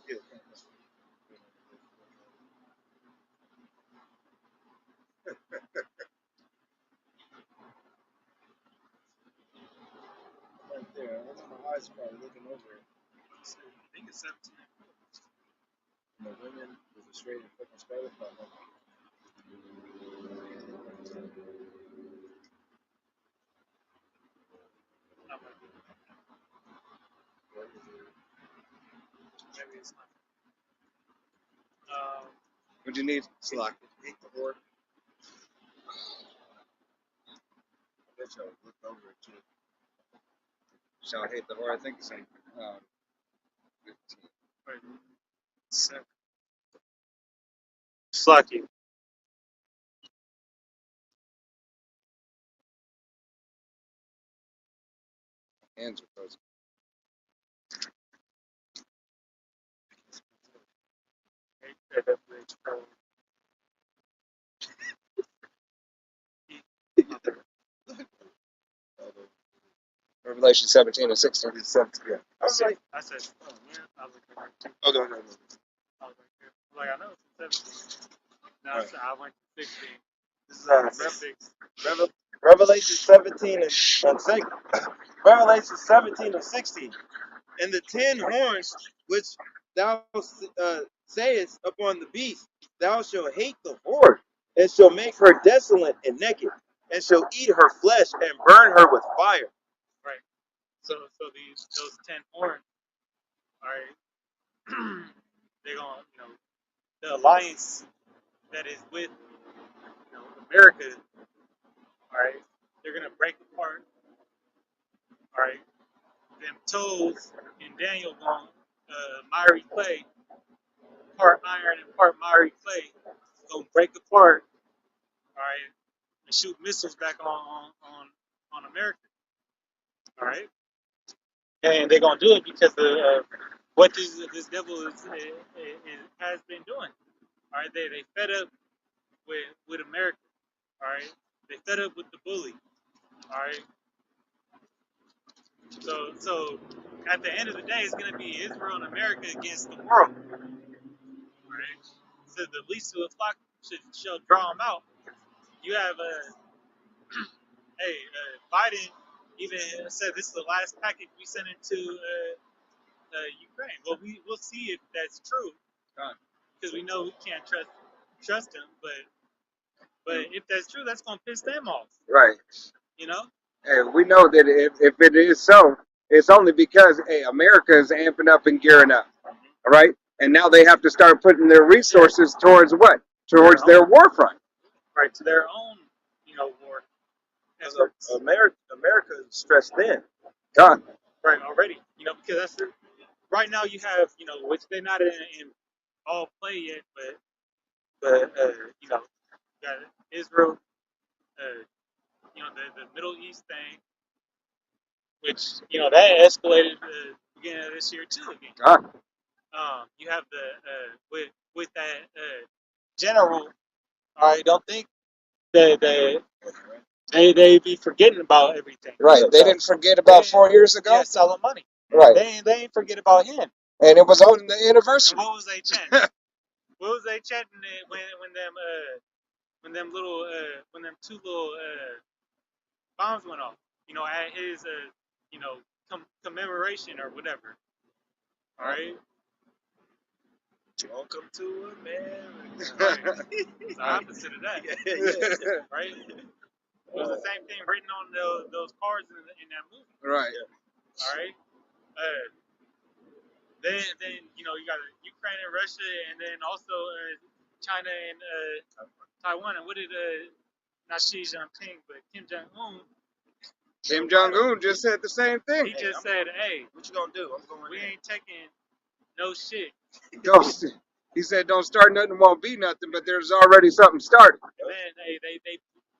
S3: Yeah. Right there. I know my eyes probably looking over it.
S1: I think it's 17.
S3: The women with a straight and fucking scarlet.
S1: Maybe it's not.
S2: What you need?
S3: Slack. Hate the whore. I bet y'all looked over it too.
S2: Shall I hate the whore? I think it's in 15.
S1: wait, 7. Slacky.
S2: Hands are frozen. Revelation 17 and 16.
S3: It's 17. Yeah. I was like,
S1: I said, oh, man. I was looking at it.
S3: oh, no.
S1: I was like, I know it's 17. No,
S3: Right.
S1: I went to 16.
S3: This is
S1: Revelation.
S3: Revelation 17 and 6. Revelation 17 and 16. And the 10 horns which thou sayest upon the beast, thou shalt hate the whore, and shall make her desolate and naked, and shall eat her flesh and burn her with fire.
S1: Right. So those 10 horns, all right, they're going, the alliance that is with, America, all right, they're going to break apart, all right, them toes in Daniel going, miry clay, part iron and part miry clay, going to break apart, all right, and shoot missiles back on America, all right, and they're going to do it because of what this devil has been doing. All right, they fed up with America. All right, they fed up with the bully. All right, so at the end of the day, it's going to be Israel and America against the world. All right, so the least of the flock shall draw them out. You have Biden even said this is the last package we sent into Ukraine. Well, we'll see if that's true because we know we can't trust him, but if that's true, that's gonna piss them off.
S2: Right.
S1: You know?
S2: Hey, we know that if it is so, it's only because America is amping up and gearing up. All right, and now they have to start putting their resources towards what? Towards their war front.
S1: Right, to their own, war.
S3: Because America is stressed thin.
S2: God.
S1: Right, already. Because that's right now you have, which they're not in all play yet, but you got Israel, the Middle East thing, which that escalated at the beginning of this year too again.
S2: God.
S1: You have the with that general. All right, don't think that they be forgetting about everything.
S2: Right, they didn't forget about 4 years ago.
S1: Yeah, selling money.
S2: Right,
S1: They ain't forget about him.
S2: and it was on the anniversary.
S1: And what was they chanting? What was they chanting when them two little bombs went off? At his commemoration or whatever. All right.
S3: Welcome to America.
S1: Right. It's the opposite of that. Right. It was the same thing written on those cards in that movie.
S2: Right.
S1: All right. Then you got Ukraine and Russia, and then also China and Taiwan. And what did not Xi Jinping, but Kim Jong Un?
S2: Kim Jong Un just said the same thing.
S1: He just said, "Hey,
S3: what you gonna do? I'm going.
S1: We ain't taking no shit."
S2: He said, "Don't start nothing, won't be nothing." But there's already something started.
S1: And then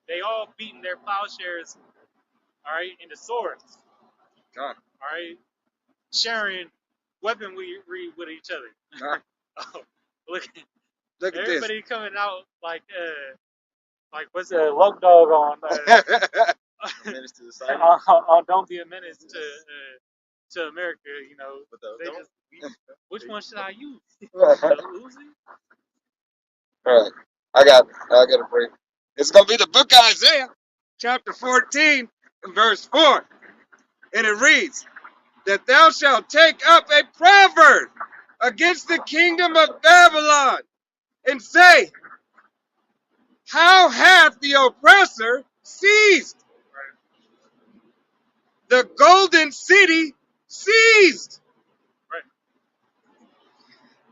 S1: they all beating their plowshares, all right, into swords.
S2: God.
S1: All right, sharing weaponry with each other.
S2: God.
S1: Oh, look
S2: at
S1: everybody this. Coming out like what's a lug dog on
S3: menace to society.
S1: on Don't Be a Menace to America, which one should I use? The Uzi?
S2: All right, I got a break. It's gonna be the book of Isaiah, chapter 14, and verse 4, and it reads, "That thou shalt take up a proverb against the kingdom of Babylon, and say, how hath the oppressor seized? The golden city seized.
S1: Right.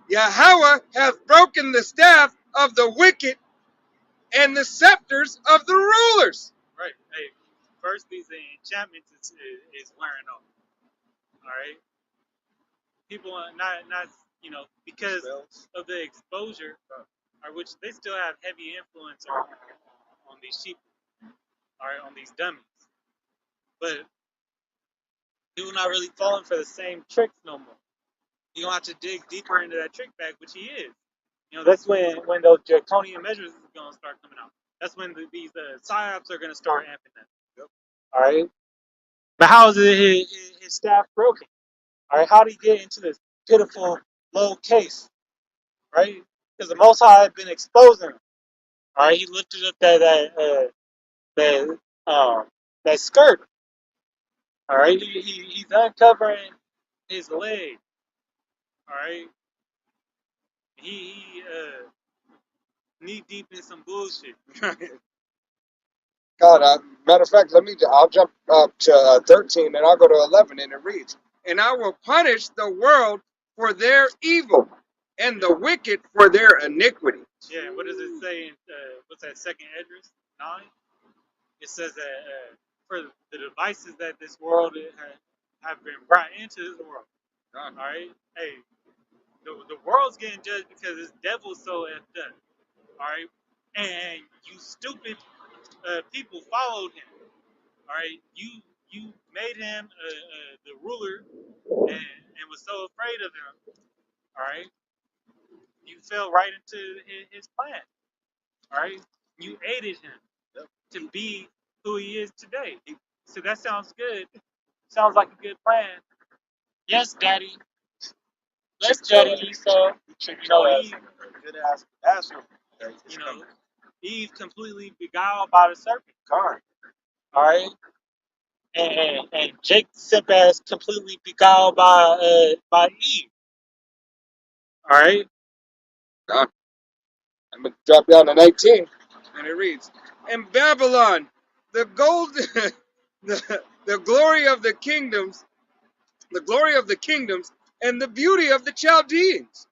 S2: Yahweh hath broken the staff of the wicked and the scepters of the rulers.
S1: Right. Hey, first these enchantments is wearing off. All right. People are not because
S3: Spells.
S1: of the exposure, or which they still have heavy influence on these sheep, all right, on these dummies. But people not really falling for the same tricks no more. You don't have to dig deeper into that trick bag, which he is. That's when those draconian measures is gonna start coming out. That's when these psyops are gonna start amping them.
S3: Yep.
S1: All right. But how is it his staff broken? All right. How did he get into this pitiful low case? Right. Because the Most High had been exposing him. All right. He lifted up that skirt. All right. He's uncovering his leg. All right. He knee deep in some bullshit.
S2: God, matter of fact, I'll jump up to 13 and I'll go to 11 and it reads, and I will punish the world for their evil and the wicked for their iniquity.
S1: Yeah, what does it say in what's that, second Esdras 9? It says that for the devices that this world have been brought into this world. All right, hey, the world's getting judged because this devil's so effed up. All right, and you stupid people followed him. All right, you made him the ruler and was so afraid of him. All right, you fell right into his plan. All right, you aided him to be who he is today. So that sounds good. Sounds like a good plan. Yes, Daddy. Let's Daddy Esau. Eve.
S3: Good ass asshole.
S1: Eve completely beguiled by the serpent.
S3: Con.
S1: All right, and Jake simp ass completely beguiled by Eve. All right.
S2: I'm going to drop down to 19 and it reads, and Babylon, the gold, the glory of the kingdoms, and the beauty of the Chaldeans.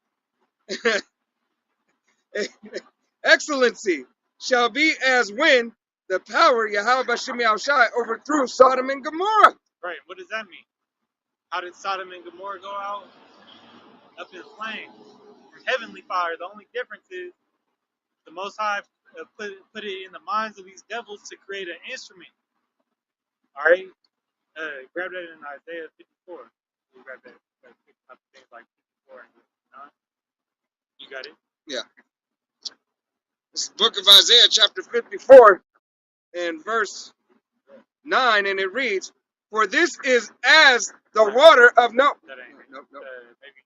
S2: Excellency shall be as when the power Yahweh Bashim Yahushai overthrew Sodom and Gomorrah.
S1: Right. What does that mean? How did Sodom and Gomorrah go out? Up in flames from heavenly fire. The only difference is the Most High put it in the minds of these devils to create an instrument. All right. Grab that in Isaiah 54. You grab that. Things like 54 and 59. You got it.
S2: Yeah. This is the book of Isaiah, chapter 54, and verse 9, and it reads, for this is as the water of no.
S1: That ain't.
S2: Nope.
S1: Maybe.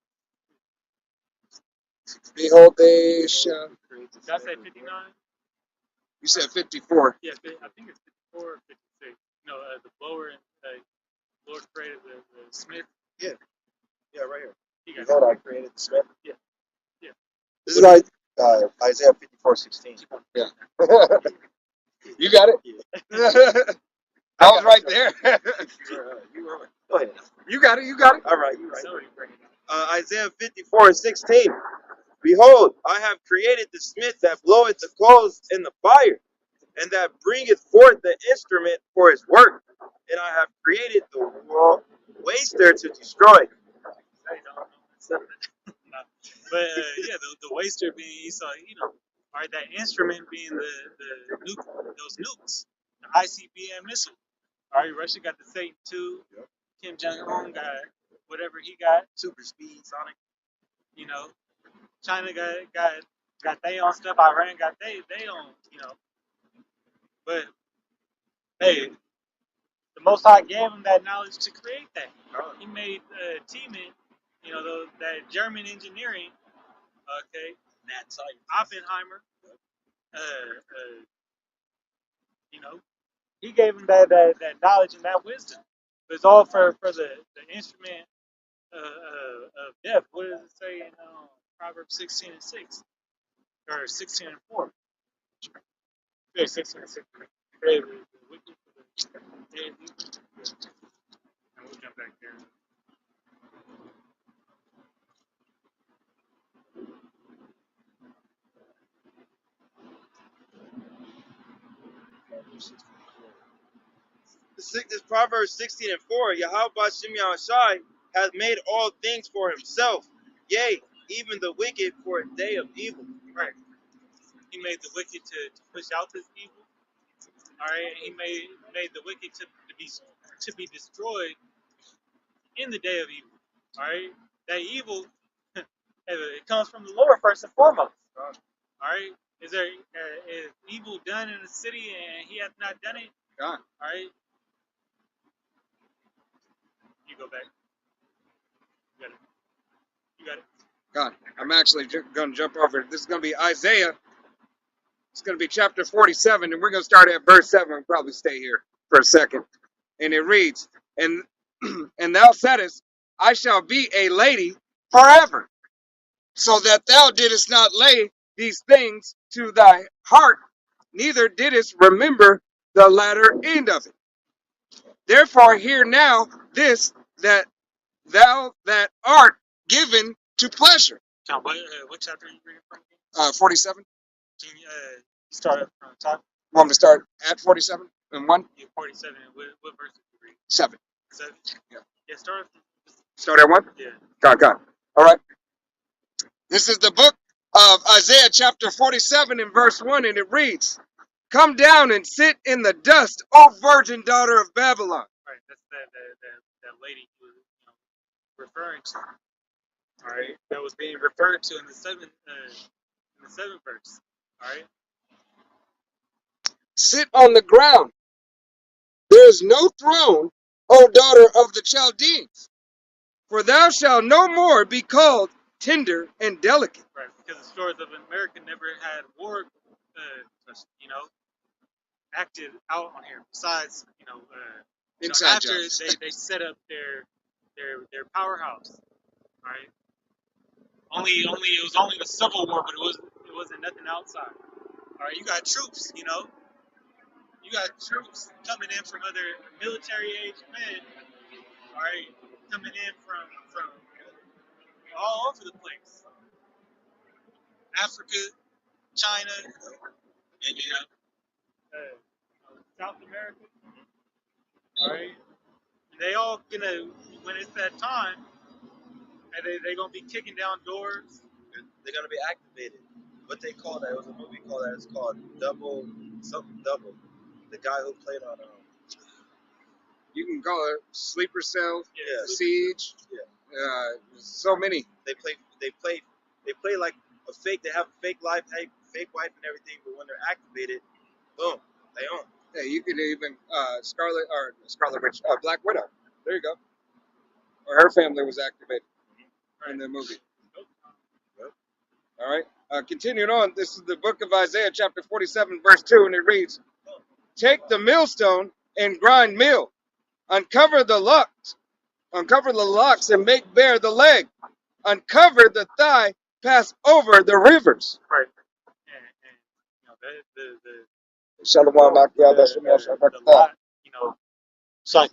S2: Behold, they shall.
S1: Did I say 59?
S2: You said 54.
S1: Yeah, I think it's 54 or 56. The blower and Lord created the smith.
S3: Yeah, right here.
S1: He got
S3: Behold, I created the smith.
S1: Yeah.
S3: This is Isaiah 54:16.
S2: Yeah. You got it?
S3: Yeah.
S2: I was right there.
S3: You were right. Go ahead.
S2: You got it.
S3: All right, you're right.
S1: Somebody bring it up.
S3: Isaiah 54:16. Behold, I have created the smith that bloweth the coals in the fire, and that bringeth forth the instrument for his work. And I have created the waster to destroy.
S1: No. But the waster being Esau, Edom. All right, that instrument being the nuke, those nukes, the ICBM missile. All right, Russia got the Satan 2.
S3: Yep.
S1: Kim Jong Un got whatever he got.
S3: Super speed, Sonic.
S1: China got they own stuff. Iran got they own. But hey, the Most High gave him that knowledge to create that. He made T-Man, that German engineering. Okay, that's Oppenheimer. He gave him that knowledge and that wisdom. It's all for the instrument of death. What does it say in Proverbs 16:6 or 16:4? Yeah, 666. Pray the wicked for the day of evil. Yeah. And we'll jump back there.
S3: This Proverbs 16 and 4. Yahweh Shimei Shai hath made all things for himself. Yea, even the wicked for a day of evil.
S1: Right. He made the wicked to push out this evil. All right. And he made the wicked to be destroyed in the day of evil. All right. That evil, it comes from the Lord first and foremost. All right. Is evil done in a city and he hath not done it?
S2: God.
S1: All right. You go back. You got it. You got it.
S2: God. I'm actually going to jump over. This is going to be Isaiah. It's going to be chapter 47, and we're going to start at verse 7 and probably stay here for a second. And it reads, and thou saidest, I shall be a lady forever, so that thou didst not lay these things to thy heart, neither didst remember the latter end of it. Therefore hear now this, that thou that art given to pleasure.
S1: Now, what chapter are you reading from?
S2: 47.
S1: Can you start up from the top?
S2: Want me to start at 47 and 1?
S1: Yeah, 47. What verse did you read?
S2: 7.
S1: 7?
S2: Yeah.
S1: Yeah, start up.
S2: Start at 1?
S1: Yeah.
S2: God. All right. This is the book of Isaiah chapter 47 and verse 1, and it reads, Come down and sit in the dust, O virgin daughter of Babylon.
S1: Right, that's that lady he was referring to. All right, that was being referred to in the seventh verse. All right,
S2: Sit on the ground. There is no throne, O daughter of the Chaldeans, for thou shalt no more be called tender and delicate.
S1: right, because the shores of America never had war, acted out on here. Besides,
S2: Inside
S1: after
S2: jobs.
S1: they set up their powerhouse. All right, it was only the Civil War, but it wasn't nothing outside. All right, you got troops, you got troops coming in from other military age men, all right, coming in from all over the place, Africa, China, and South America, all right. They all gonna, when it's that time, and they gonna be kicking down doors.
S3: They're gonna be activated. What they call that? It was a movie called that. It's called Double. The guy who played on
S2: You can call it Sleeper Cell,
S1: Yeah.
S2: Siege.
S3: Yeah.
S2: So many.
S3: They play like a fake. They have a fake life, fake wife, and everything. But when they're activated, boom, they own.
S2: Yeah, you could even Scarlet Witch, Black Widow. There you go. Or her family was activated in the movie.
S3: Yep.
S2: All right. Continuing on, this is the book of Isaiah, chapter 47, verse 2, and it reads, Take the millstone and grind meal. Uncover the locks and make bare the leg. Uncover the thigh, pass over the rivers.
S1: Right. And
S2: Shalom,
S1: the lot, it's like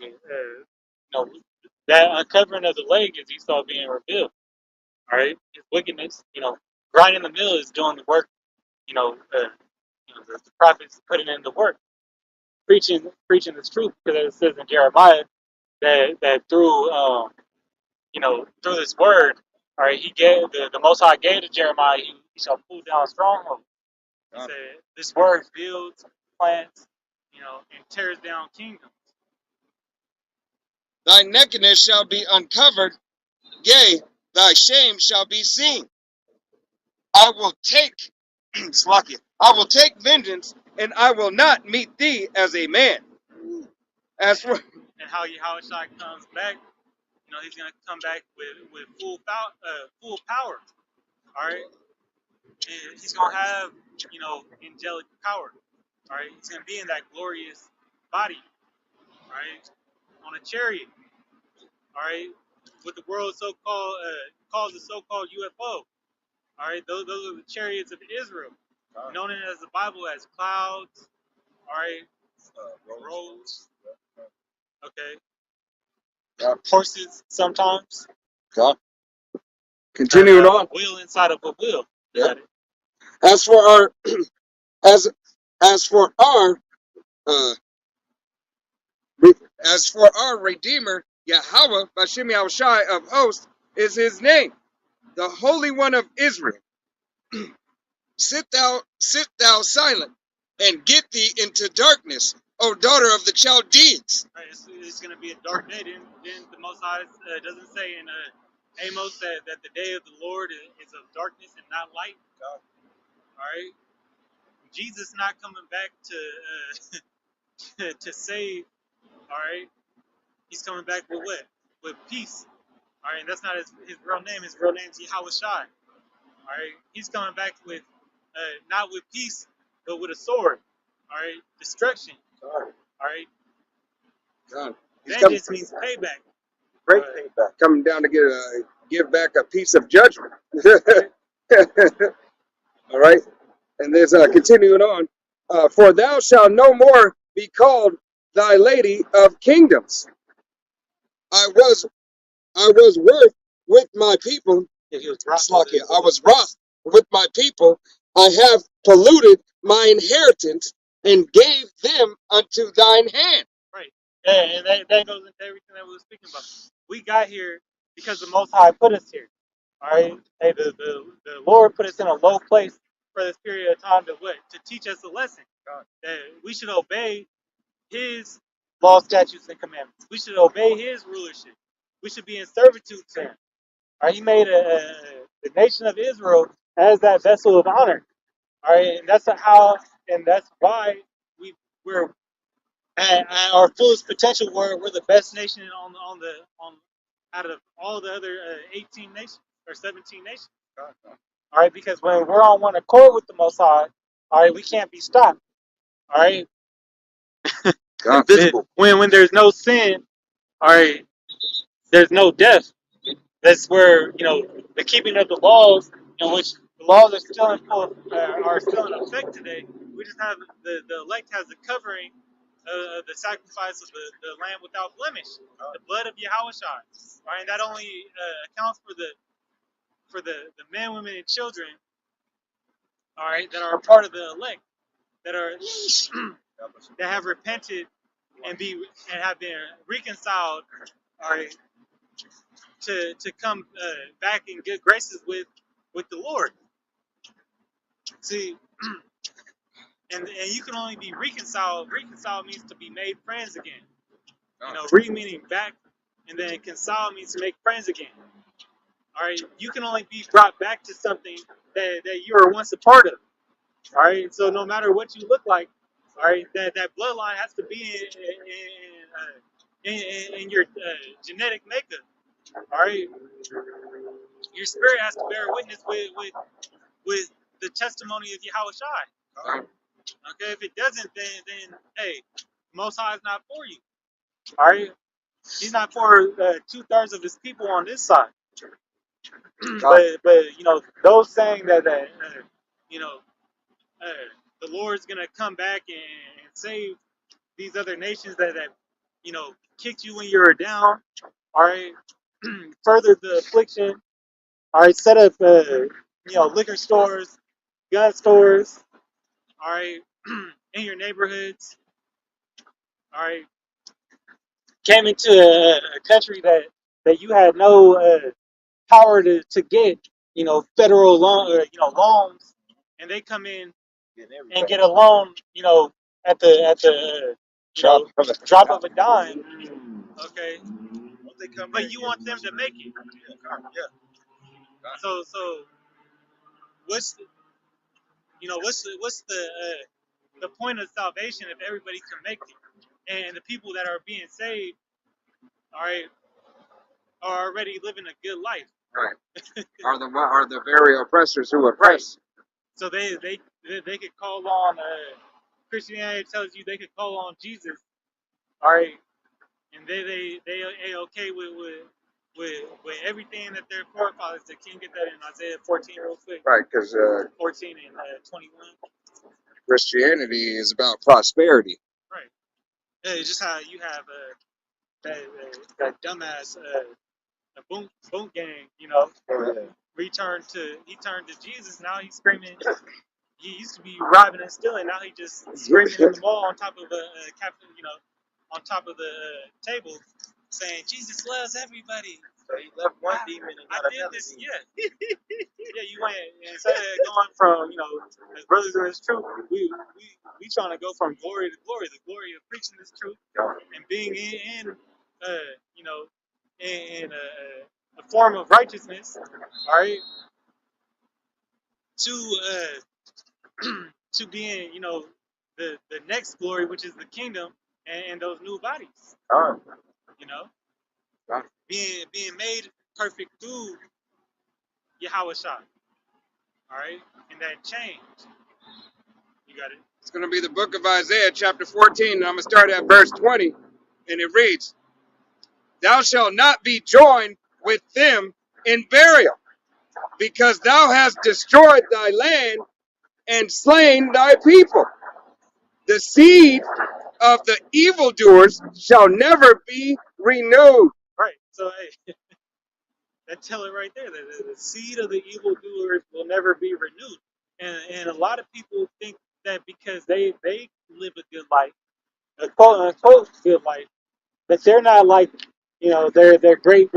S1: that uncovering of the leg is Esau being revealed. All right, his wickedness. Grinding the mill is doing the work. The prophets putting in the work, preaching this truth, because it says in Jeremiah that through through this word, all right, he gave the Most High gave to Jeremiah, he shall pull down strongholds. He said this word builds, plants, and tears down kingdoms.
S2: Thy nakedness shall be uncovered, yea, thy shame shall be seen. I will take vengeance, and I will not meet thee as a man. As for
S1: And how Yahushua comes back, he's gonna come back with full power. All right, and he's gonna have angelic power. All right, he's gonna be in that glorious body. All right, on a chariot. All right, what the world calls the so-called UFO. All right, those are the chariots of Israel, known as the Bible as clouds, All right, roads. Okay, horses sometimes.
S2: God.
S1: Got
S2: Continuing on.
S1: a wheel inside of a wheel.
S2: Yeah.
S1: Got it.
S2: As for our as as for our uh re- as for our Redeemer, Yahweh, Bashem Yahushai of hosts, is his name, the Holy One of Israel. Sit thou silent, and get thee into darkness, O daughter of the Chaldeans.
S1: Right, it's going to be a dark day. Then the Most High doesn't say in Amos that the day of the Lord is of darkness and not light. All right, Jesus not coming back to save. All right, he's coming back with what? With peace. All right, and that's not his real name. His real name is Yahweh Shai. All right, he's coming back with not with peace, but with a sword. All right, destruction. All right,
S2: God. He's
S1: vengeance means payback.
S3: Great
S1: All right.
S3: feedback.
S2: coming down to give back a piece of judgment. All right, and there's continuing on. For thou shalt no more be called thy lady of kingdoms. I was wroth with my people.
S1: Yeah, he was wrathful.
S2: Slakia, I was wroth with my people. I have polluted my inheritance and gave them unto thine hand.
S1: Right. Yeah, and that goes into everything that we were speaking about. We got here because the Most High put us here. All right. Hey, the Lord put us in a low place for this period of time to what? To teach us a lesson. That we should obey His law, statutes, and commandments. We should obey His rulership. We should be in servitude to Him. All right. He made the nation of Israel as that vessel of honor. All right. And that's why we're at our fullest potential, we're the best nation on out of all the other 18 nations or 17 nations. All right, because when we're on one accord with the Most High, all right, we can't be stopped. All right,
S2: Invisible.
S1: when there's no sin, all right, there's no death. That's where the keeping of the laws, in which the laws are still are still in effect today. We just have the elect has the covering the sacrifice of the lamb without blemish, the blood of Yahushua. Right, and that only accounts for the men, women, and children. All right, that are a part of the elect, that are that have repented and have been reconciled. All right, to come back in good graces with the Lord. See, and you can only be reconciled. Reconciled means to be made friends again. Re meaning back, and then consile means to make friends again. All right, you can only be brought back to something that you were once a part of. All right, so no matter what you look like, all right, that bloodline has to be in your genetic makeup. All right, your spirit has to bear witness with the testimony of Yahweh Shai. Okay, if it doesn't, then hey, Most High is not for you. All right, He's not for 2/3 of His people on this side. but those saying that the Lord's gonna come back and save these other nations that kicked you when you were down. All right, further the affliction. All right, set up liquor stores, gun stores. All right, in your neighborhoods. All right, came into a country that you had no power to get federal loans, and they come in and get a loan at the drop of a dime. Okay, but you want them to make it. So what's the point of salvation if everybody can make it, and the people that are being saved, all right, are already living a good life.
S2: Right. Are the very oppressors who oppress.
S1: So they could call on Christianity tells you they could call on Jesus, all right, and they okay with everything that their forefathers did. Can you get that in Isaiah 14 real quick?
S2: Right, because
S1: 14 and 21.
S2: Christianity is about prosperity.
S1: Right. It's just how you have that dumbass boom gang, he turned to Jesus. Now he's screaming. He used to be robbing and stealing. Now he just screaming in the mall on top of a captain, on top of the table, saying Jesus loves everybody.
S3: So he left one demon and
S1: I
S3: got
S1: did
S3: another
S1: this,
S3: demon.
S1: yeah. Yeah, you went instead of going from, as brothers in this truth, we trying to go from glory to glory, the glory of preaching this truth and being in you know, in a form of righteousness, all right, to to being, the next glory, which is the kingdom and those new bodies,
S3: Con.
S1: you know,
S2: Con.
S1: being made perfect through Yahweh Shah, all right, and that change. You got it.
S2: It's going to be the book of Isaiah, chapter 14, and I'm going to start at verse 20, and it reads, Thou shalt not be joined with them in burial, because thou hast destroyed thy land and slain thy people. The seed of the evildoers shall never be renewed.
S1: Right. So, hey, that tell it right there. The seed of the evildoers will never be renewed. And a lot of people think that because they live a good life, a quote unquote good life, that they're not like, their great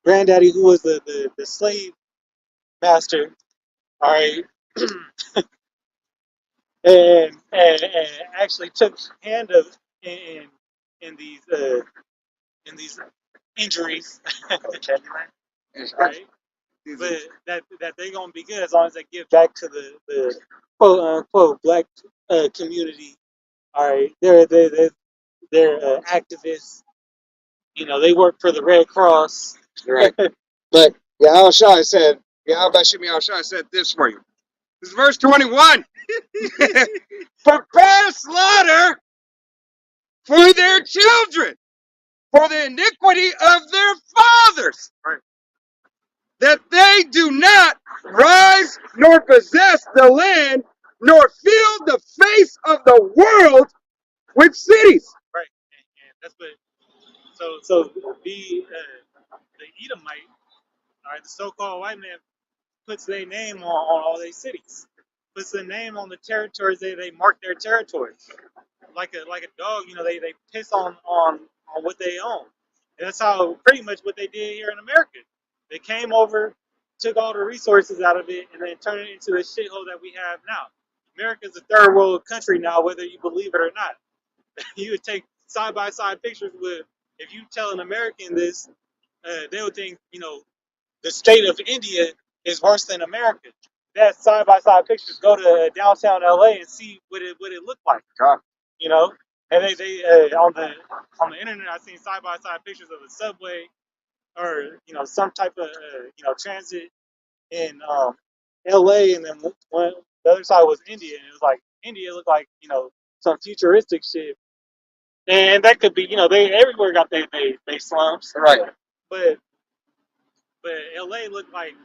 S1: granddaddy who was the slave master, all right, and actually took hand of in in these in these injuries, right? But that they're gonna be good as long as they give back to the quote unquote black community. All right, they're activists. They work for the Red Cross.
S2: Right. But Yahushua said, Yahushua said this for you. This is verse 21. Prepare slaughter for their children, for the iniquity of their fathers,
S1: Right.
S2: that they do not rise nor possess the land, nor fill the face of the world with cities.
S1: Right, and that's what. So the Edomite, all right, the so-called white man puts their name on all these cities, puts their name on the territories. They mark their territories like a dog. They piss on what they own. And that's how pretty much what they did here in America. They came over, took all the resources out of it, and then turned it into the shithole that we have now. America's a third world country now, whether you believe it or not. You would take side by side pictures with, if you tell an American this, they would think, the state of India is worse than America. That side by side pictures. Go to downtown LA and see what it looked like.
S2: God.
S1: And they on the internet, I've seen side by side pictures of the subway or some type of transit in LA, and then the other side was India, and it was like India looked like some futuristic shit. And that could be, they everywhere got they slums.
S2: Right.
S1: But LA looked like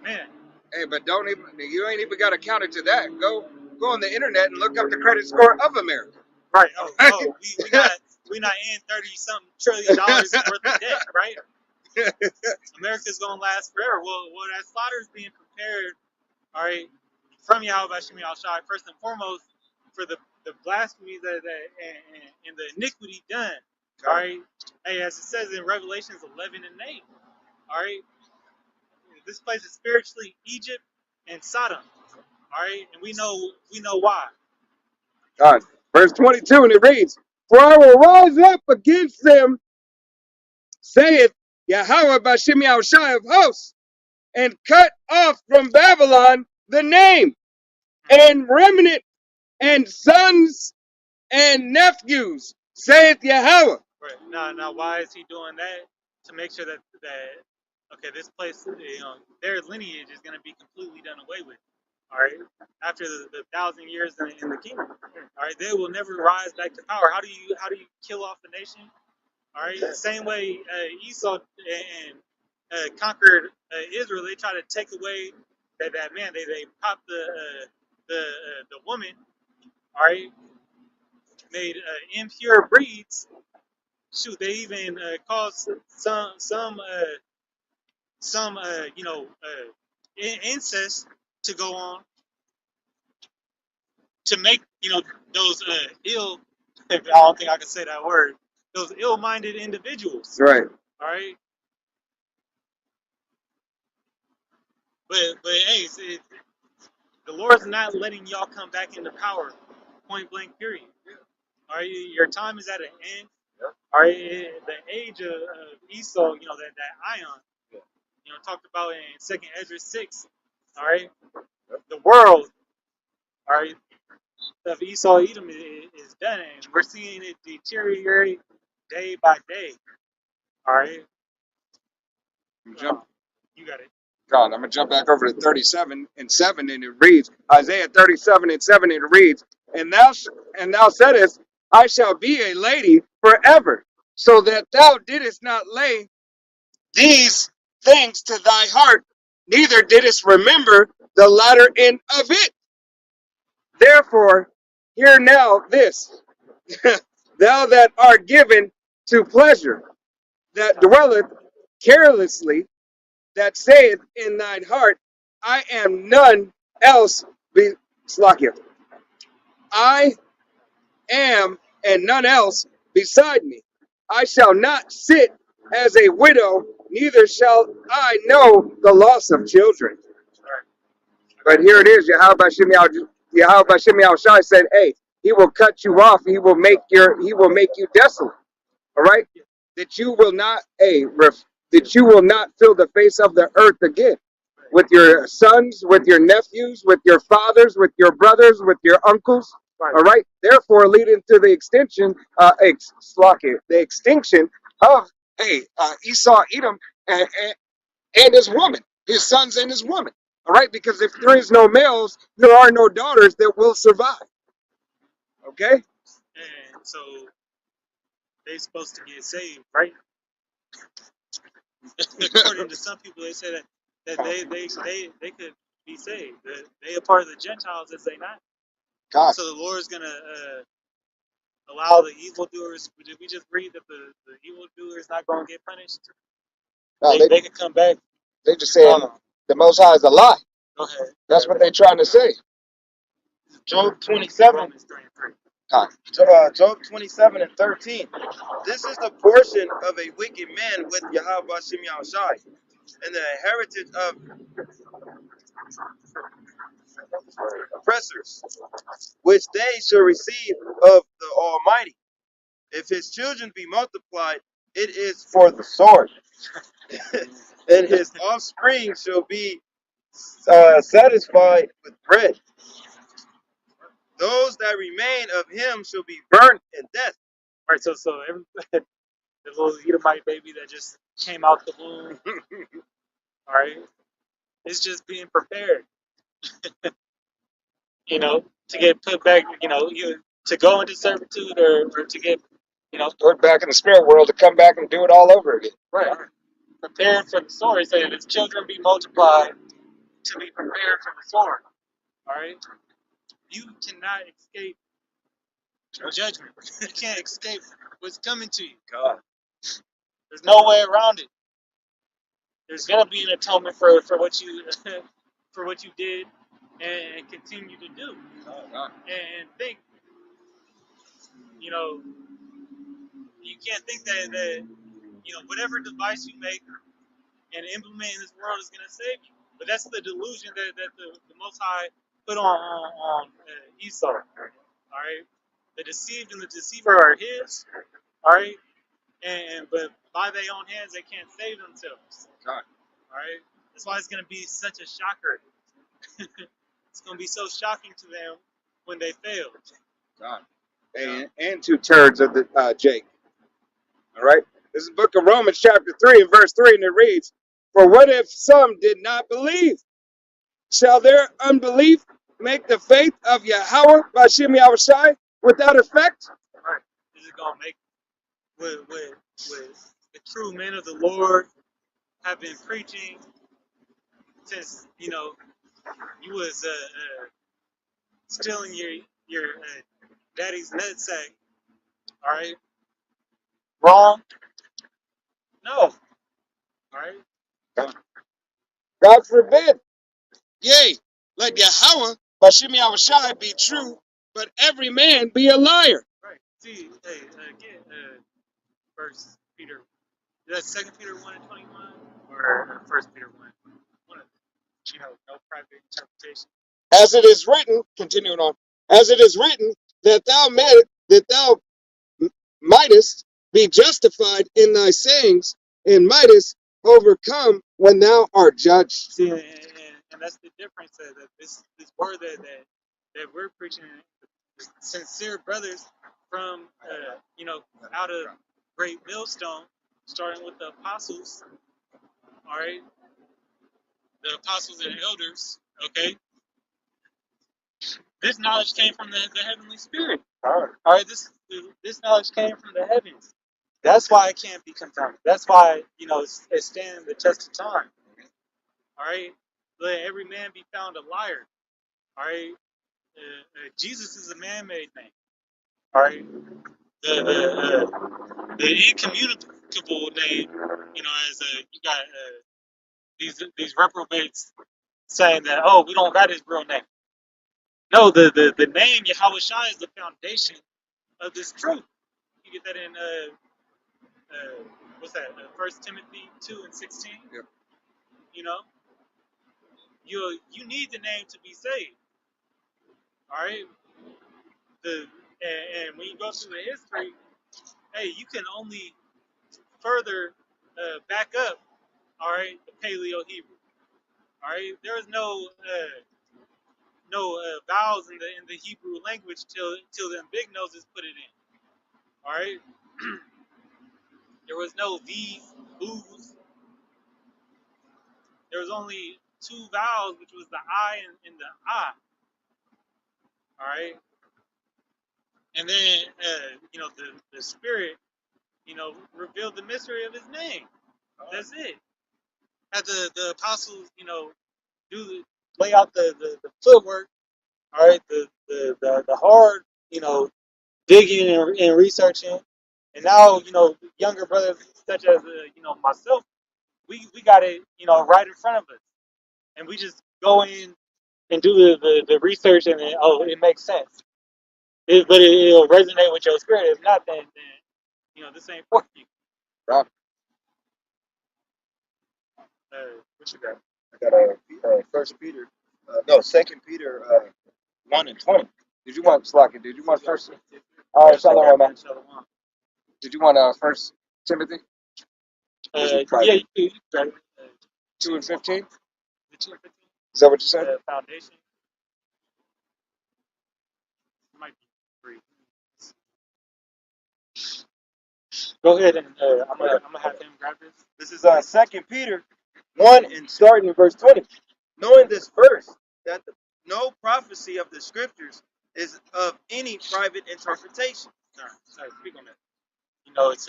S1: man.
S2: Hey, but you ain't even got to counter to that. Go on the internet and look up the credit score of America.
S1: Right. We not in $30-something trillion worth of debt, right? America's gonna last forever. Well, that slaughter is being prepared, all right, from Yahweh Shem Shai, first and foremost, for the blasphemy that and the iniquity done. All right. Hey, as it says in Revelations 11 and 8, all right, this place is spiritually Egypt and Sodom. All right, and we know why.
S2: God. Verse 22, and it reads, For I will rise up against them, saith Yahweh Bashem Yahushai of hosts, and cut off from Babylon the name, and remnant, and sons, and nephews, saith Yahweh.
S1: Right. Now, why is he doing that? To make sure that okay, this place, their lineage is going to be completely done away with. All right, after the 1,000 years in the kingdom, all right, they will never rise back to power. How do you kill off a nation? All right, the same way Esau and conquered Israel, they try to take away that man. They popped the woman, all right, made impure breeds. Shoot, they even caused some incest to go on to make those ill. I don't think I can say that word. Those ill-minded individuals.
S2: Right.
S1: All right, but hey, the Lord's not letting y'all come back into power. Point blank. Period. All right, your time is at an end. All right, the age of Esau, that Ion, talked about in Second Ezra 6. All right, the world, all right, of Esau Edom is done, and we're seeing it deteriorate day by day. All right,
S2: Jump.
S1: You got it.
S2: God, I'm gonna jump back over to 37:7, and it reads Isaiah 37:7, and it reads, and thou saidest, I shall be a lady forever, so that thou didst not lay these things to thy heart, neither didst remember the latter end of it. Therefore, hear now this, thou that art given to pleasure, that dwelleth carelessly, that saith in thine heart, I am none else be Slakia. I am and none else beside me. I shall not sit as a widow, neither shall I know the loss of children. But here it is, Yahweh Shemi Shai said, hey, he will cut you off, he will make you desolate. All right? That you will not, that you will not fill the face of the earth again. With your sons, with your nephews, with your fathers, with your brothers, with your uncles. All right. Therefore, leading to the the extinction of Esau, Edom, and his woman, his sons and his woman. All right. Because if there is no males, there are no daughters that will survive. Okay.
S1: And so they're supposed to get saved, right? According to some people, they say that they could be saved. That they are part of the Gentiles, is they not?
S2: God.
S1: So the Lord is gonna allow the evildoers. Did we just read that the evildoer is not gonna get punished?
S2: No,
S1: They could come back.
S2: they just saying the Most High is a lie.
S1: Go ahead.
S2: That's what they're trying to say.
S3: Job 27.
S1: Romans 3 and 3.
S3: Job 27:13. This is the portion of a wicked man with Yahweh Shemi Shai, and the heritage of oppressors, which they shall receive of the Almighty. If his children be multiplied, it is for the sword, and his offspring shall be satisfied with bread. Those that remain of him shall be burnt in death.
S1: All right, so every the little Edomite baby that just came out the womb, all right, it's just being prepared, to get put back, either to go into servitude or to get,
S2: Put back in the spirit world to come back and do it all over again.
S1: right, prepared for the sword. He said, if his children be multiplied, to be prepared for the sword. All right, you cannot escape judgment. You can't escape what's coming to you.
S2: God.
S1: There's no way around it. There's gonna be an atonement for what you for what you did and continue to do. And think, you can't think that whatever device you make and implement in this world is gonna save you. But that's the delusion that the Most High put on Esau. All right, the deceived and the deceiver are his. All right, and but by their own hands they can't save themselves.
S2: God.
S1: All right, that's why it's gonna be such a shocker. It's gonna be so shocking to them when they fail.
S2: God. And two turds of the Jake. All right. This is the book of Romans chapter 3 and verse 3, and it reads, for what if some did not believe? Shall their unbelief make the faith of Yahweh Bashim Yahushai without effect?
S1: Right. This is gonna make with the true men of the Lord have been preaching since you was stealing your daddy's nutsack. All right, wrong. No. All right.
S2: God forbid. Yea, let Yahweh, Bashim Yahushai, be true, but every man be a liar.
S1: Right. See, hey, get First Peter. Is that Second Peter 1:21 or First Peter 1? One of them. No private interpretation.
S2: As it is written, continuing on, as it is written, that thou mightest be justified in thy sayings, and mightest overcome when thou art judged.
S1: See, and that's the difference. That this word that we're preaching, sincere brothers from out of Great Millstone, starting with the apostles. All right, the apostles and elders. Okay, this knowledge came from the Heavenly Spirit. All right, this knowledge came from the heavens. That's why it can't be confounded. That's why it's standing the test of time. All right, let every man be found a liar. All right, Jesus is a man-made name. All right, the incommunicable name. As you got these reprobates saying that, oh, we don't got his real name. No, the name Yahweh Shai is the foundation of this truth. You get that in what's that? 1 Timothy 2:16.
S2: Yep.
S1: You need the name to be saved. All right. And when you go through the history, hey, you can only further back up. All right, the Paleo Hebrew. All right, there is no vowels in the Hebrew language till them big noses put it in. All right, there was no V's, Boo's. There was only two vowels, which was the I and the I. All right, and then the Spirit revealed the mystery of His name. That's it. Had the apostles lay out the footwork. All right, the hard digging and researching, and now younger brothers such as myself, we got it right in front of us, and we just go in and do the research, and then, it makes sense. But it'll resonate with your spirit. If not, then this ain't for you.
S2: Right.
S1: What you got?
S3: I got First Peter, no, Second Peter 1:20.
S2: Did you want Slocky? Did you want first?
S3: All right, shalom, man.
S2: Did you want First Timothy?
S1: Yeah, you got it.
S2: 2:15.
S1: The 2:15.
S2: Is that what you said?
S1: Foundation. Might be 3. Go ahead and I'm gonna have him grab this.
S3: This is Second Peter 1 and starting in verse 20. Knowing this first, that no prophecy of the scriptures is of any private interpretation.
S1: Sorry, speak on that. It's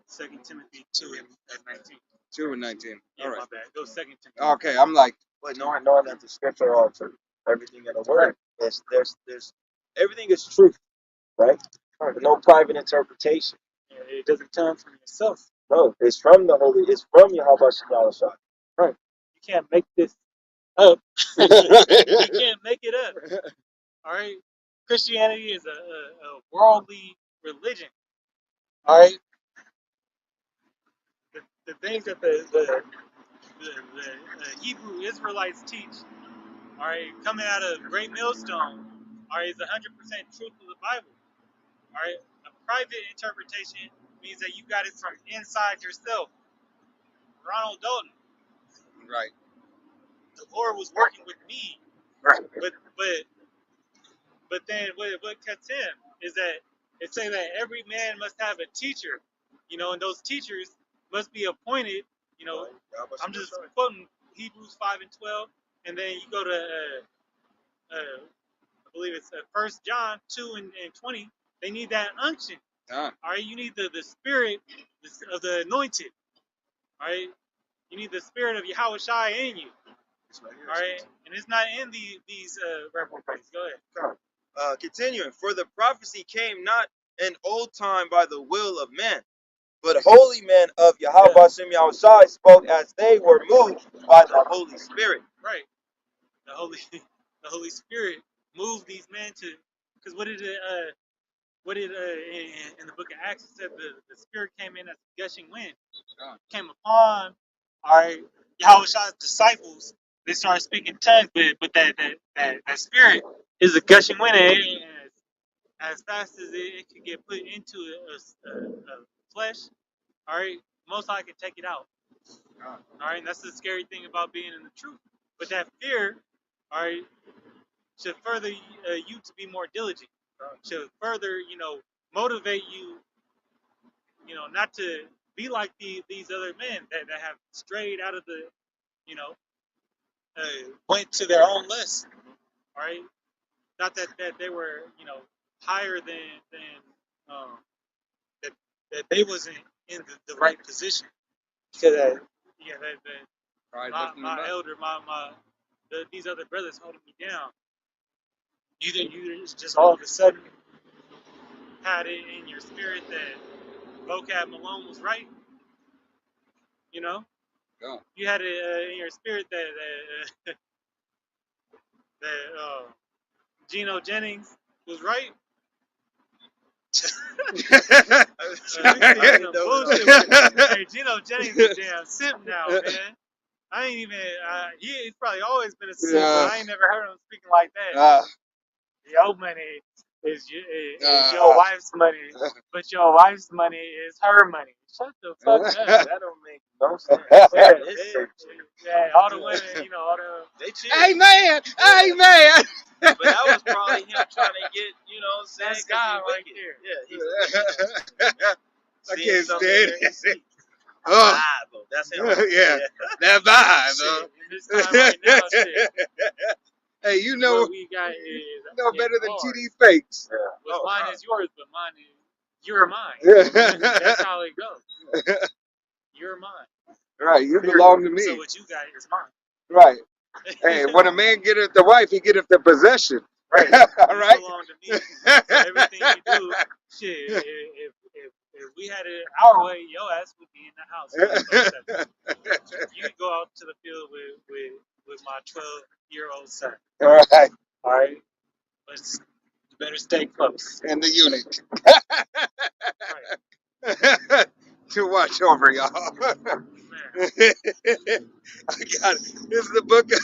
S1: Second Timothy 2 and 19.
S2: 2:19.
S1: Yeah,
S2: All right.
S1: my bad. Go Second Timothy.
S2: Okay, I'm like,
S3: But knowing that the scripture are all true, everything in the word, there's everything is truth, right? No private interpretation.
S1: It doesn't come from yourself.
S3: No, it's from the Holy. It's from Yahweh Shai.
S1: Right. You can't make this up. You can't make it up. All right. Christianity is a worldly religion. All right. The things that the Hebrew Israelites teach, all right, coming out of Great Millstone, all right, is 100% truth of the Bible. All right. A private interpretation means that you got it from inside yourself. Ronald Dalton.
S2: right.
S1: The Lord was working with me.
S3: Right.
S1: But then what cuts him is that it say that every man must have a teacher, and those teachers must be appointed. I'm just quoting Hebrews 5:12, and then you go to I believe it's 1 John 2 and 20. They need that unction. All right, you need the spirit of the anointed. All right, you need the spirit of Yahweh Shai in you. All right, and it's not in these reprobates. Go ahead.
S3: Continuing, for the prophecy came not in old time by the will of men, but holy men of Yahweh Hashem Yahushai spoke as they were moved by the Holy Spirit.
S1: Right. The Holy Spirit moved these men to, because what did in the book of Acts it said the Spirit came in as a gushing wind, came upon, all right, Yahushua's disciples. They started speaking tongues, but that Spirit is a gushing wind, and as fast as it could get put into a flesh, all right, most High can take it out. All right, and that's the scary thing about being in the truth. But that fear, all right, should further you to be more diligent. Should further, motivate you, not to be like these other men that have strayed out of the, you know, went to their own list. All right, not that they were, higher than that they wasn't in the right position. Because my elder, these other brothers holding me down. You just all of a sudden had it in your spirit that Vocab Malone was right. Yeah. You had it in your spirit that Geno Jennings was right. Hey, Geno Jennings is a damn simp now, man. I ain't even. He's probably always been a simp, but I ain't never heard him speaking like that. Your money is your wife's money, but your wife's money is her money. Shut the fuck up.
S3: That don't make no sense.
S1: Yeah, all the women, all the.
S3: They cheat.
S2: Amen.
S3: But that was probably him trying to get,
S1: That's God right there.
S3: Yeah,
S2: I can't stand it.
S3: Oh, that's him.
S2: Yeah, that vibe.
S1: In this time right now, shit.
S2: Hey,
S1: What we got is
S2: better than
S1: ours.
S2: TD fakes.
S1: What's mine is yours, but mine is you're mine. That's how it goes. You're mine.
S2: Right, you belong to me.
S1: So what you got is mine.
S2: Right. Hey, when a man getteth the wife, he getteth the possession.
S1: Right.
S2: All right.
S1: You belong to me. So everything you do, shit. If we had it our way, your ass would be in the house. You can go out to the field with my 12-year-old son.
S2: All right.
S1: All right. But you better stay close.
S2: And the eunuch.
S1: Right.
S2: To watch over y'all. I got it. This is the book of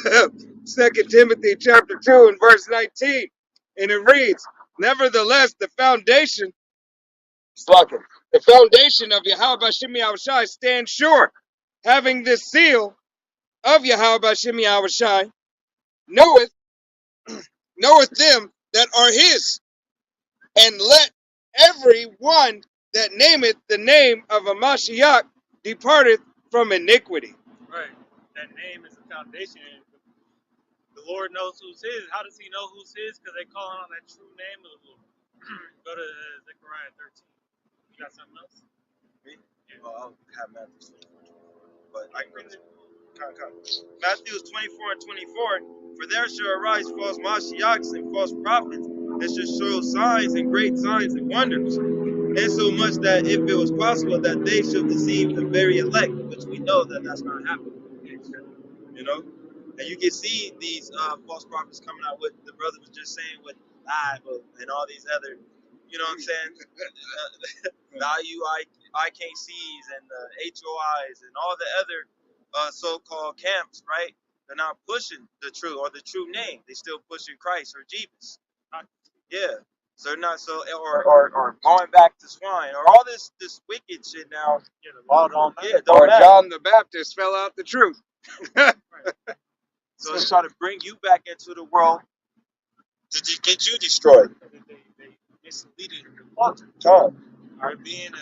S2: 2 Timothy chapter 2 and verse 19. And it reads, nevertheless, the foundation of Yahweh Hashem Yahushai stands sure, having this seal of Yahweh Hashem Yahushai, knoweth them that are his, and let every one that nameth the name of a Mashiach departeth from iniquity.
S1: Right. That name is a foundation. The Lord knows who's his. How does he know who's his? Because they calling on that true name of the Lord. Go to Zechariah 13. You got something else?
S3: Me? Yeah. Well, I'll have Matthew 24. But I can bring it. Matthew 24 and 24. For there shall arise false Mashiachs and false prophets, and shall show signs and great signs and wonders. Insomuch that if it was possible that they should deceive the very elect, which we know that that's not happening. And you can see these false prophets coming out with the brother was just saying with live and all these other, what I'm saying, the IKCs and the HOIs and all the other so-called camps, right? They're not pushing the true or the true name. They still pushing Christ or Jesus. Yeah. So they're not or going back to swine or all this wicked shit now.
S1: Yeah, the law don't matter.
S3: Yeah, don't
S2: Or
S3: matter.
S2: John the Baptist fell out the truth.
S3: So it's trying to bring you back into the world to get you destroyed.
S1: They misleading the flock.
S3: Tom.
S1: Or being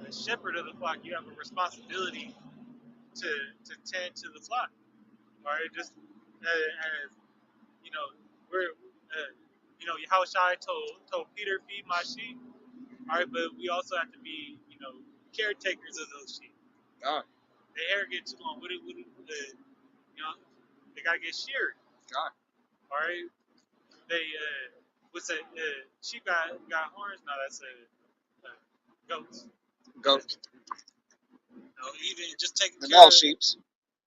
S1: a shepherd of the flock, you have a responsibility to tend to the flock. All right, just as we're Yahushua told Peter, feed my sheep. All right, but we also have to be caretakers of those sheep.
S2: Ah.
S1: They arrogant too long. They gotta get sheared.
S2: God.
S1: All right. They what's that? Sheep got horns. No, that's goats.
S2: Goats.
S1: No, even just taking
S2: The
S1: care
S2: male
S1: of
S2: sheeps.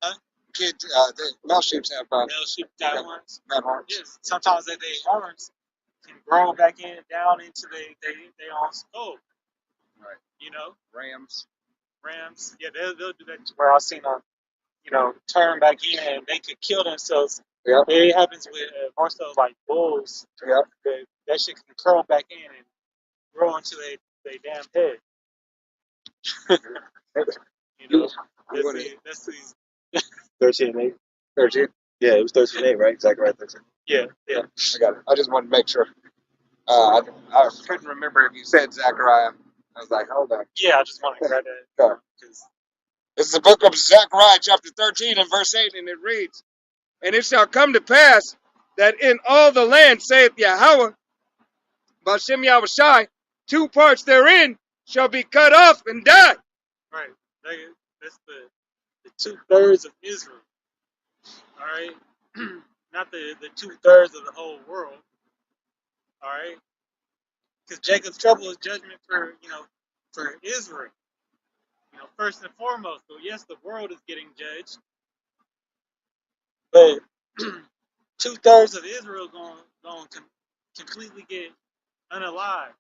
S1: huh?
S2: Kids. The male sheeps have
S1: Male sheep got horns.
S2: red horns.
S1: Yes. Sometimes they horns can grow back down into they own skull.
S2: Right.
S1: You know,
S2: Rams.
S1: rams. Yeah, they'll do that. Where I've seen them, turn back in and they could kill themselves.
S2: Yeah.
S1: It happens with more so like bulls.
S2: Yeah.
S1: That shit can curl back in and grow into they damn head. That's these.
S3: 13:8.
S2: 13.
S3: Yeah, it was 13:8, right? Zechariah 13.
S1: Yeah.
S2: I got it. I just wanted to make sure. I couldn't remember if you said Zechariah. I was like, hold on.
S1: Yeah, I just want to grab that.
S2: Okay. This is the book of Zechariah, chapter 13, and verse 8, and it reads, "And it shall come to pass that in all the land, saith Yahweh, Bashem Yahushai, 2 parts therein shall be cut off and die."
S1: Right. That's the 2/3 of Israel. All right. Not the 2/3 of the whole world. All right. Because Jacob's trouble is judgment for Israel. First and foremost. So yes, the world is getting judged, but 2/3 of Israel going to completely get unalive.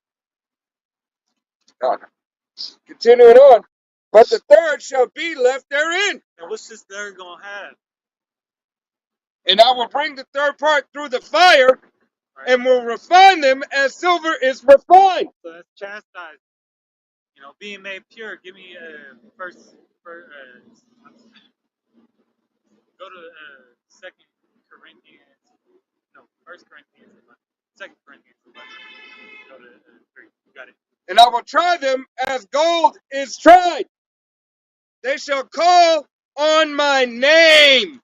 S2: Continuing on, but the third shall be left therein.
S1: And what's this third going to have?
S2: And I will bring the third part through the fire,
S1: Right?
S2: and will refine them as silver is refined.
S1: So that's chastised. Being made pure. Give me first. Go to 2 Corinthians. No, 1 Corinthians 11. 2 Corinthians 11. Go to 3. You got it.
S2: And I will try them as gold is tried. They shall call on my name,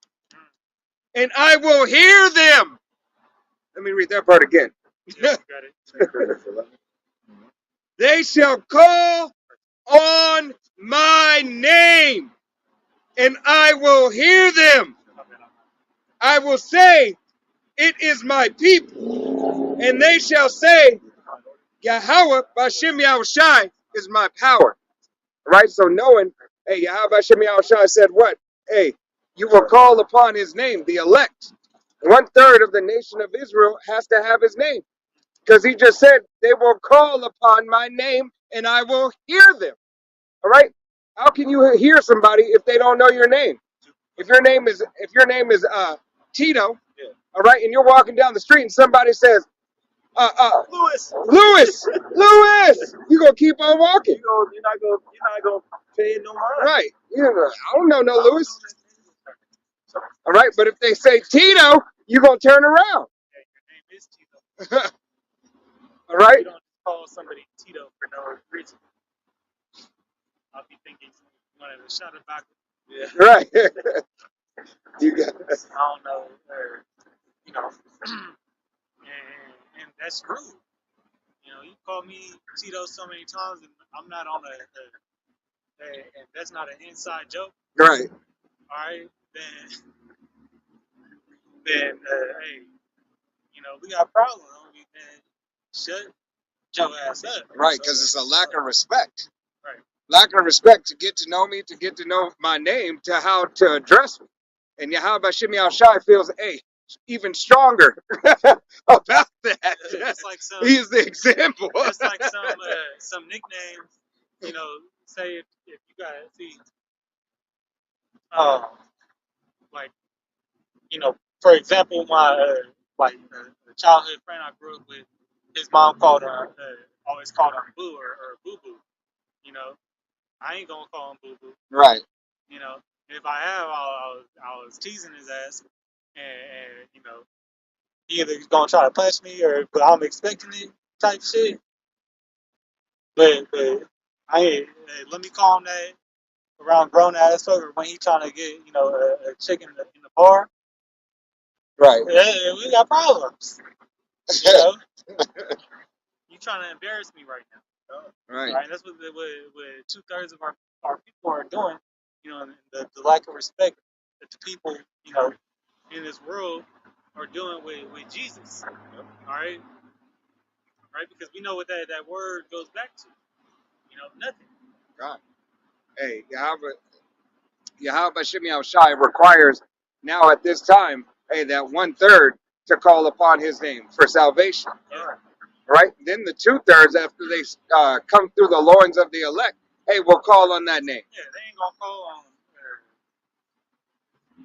S2: and I will hear them. Let me read that part again.
S1: Yeah, you got it.
S2: They shall call on my name, and I will hear them. I will say, it is my people, and they shall say, Yahweh Bashem Yahushai is my power. Right? So knowing, hey, Yahweh Bashem Yahushai said what? Hey, you will call upon his name, the elect. 1/3 of the nation of Israel has to have his name. Because he just said, they will call upon my name and I will hear them. All right? How can you hear somebody if they don't know your name? If your name is Tito, all right, and you're walking down the street and somebody says, Louis, you're gonna keep on walking.
S3: You're not gonna pay it no mind.
S2: Right. I don't know no Louis. All right, but if they say Tito, you're gonna turn around.
S1: Yeah, your name is Tito.
S2: All right.
S1: You don't call somebody Tito for no reason. I'll be thinking you wanted to shut it back.
S3: Yeah.
S2: Right. You got
S1: I don't know, and that's rude. You call me Tito so many times, and I'm not on and that's not an inside joke.
S2: right.
S1: All right, then hey, we got problems. Then shut your ass up.
S2: Right, because it's a lack of respect.
S1: Right.
S2: Lack of respect to get to know me, to get to know my name, to how to address me. And Yahweh Bashem Yahushai feels, hey, even stronger about that.
S1: It's like
S2: He is the example.
S1: It's like some nicknames. Say if you got see, like for example, my a childhood friend I grew up with, his mom always called him Boo or Boo Boo. I ain't gonna call him Boo Boo.
S2: Right.
S1: If I have, I was teasing his ass, and he either gonna try to punch me but I'm expecting it type shit. But I ain't. Let me call him that around grown ass fucker when he trying to get a chick in the bar.
S2: Right.
S1: Yeah, we got problems. You trying to embarrass me right now.
S2: Right.
S1: Right. That's what 2/3 of our people are doing. And the lack of respect that the people in this world are doing with Jesus. All right, right? Because we know what that word goes back to. Nothing.
S2: God. Hey, Yahweh Shemi Shai requires now at this time, hey, that 1/3 to call upon his name for salvation.
S1: Yeah,
S2: Right? Then the 2/3 after they come through the loins of the elect, hey, we'll call on that name.
S1: yeah. They ain't gonna call on.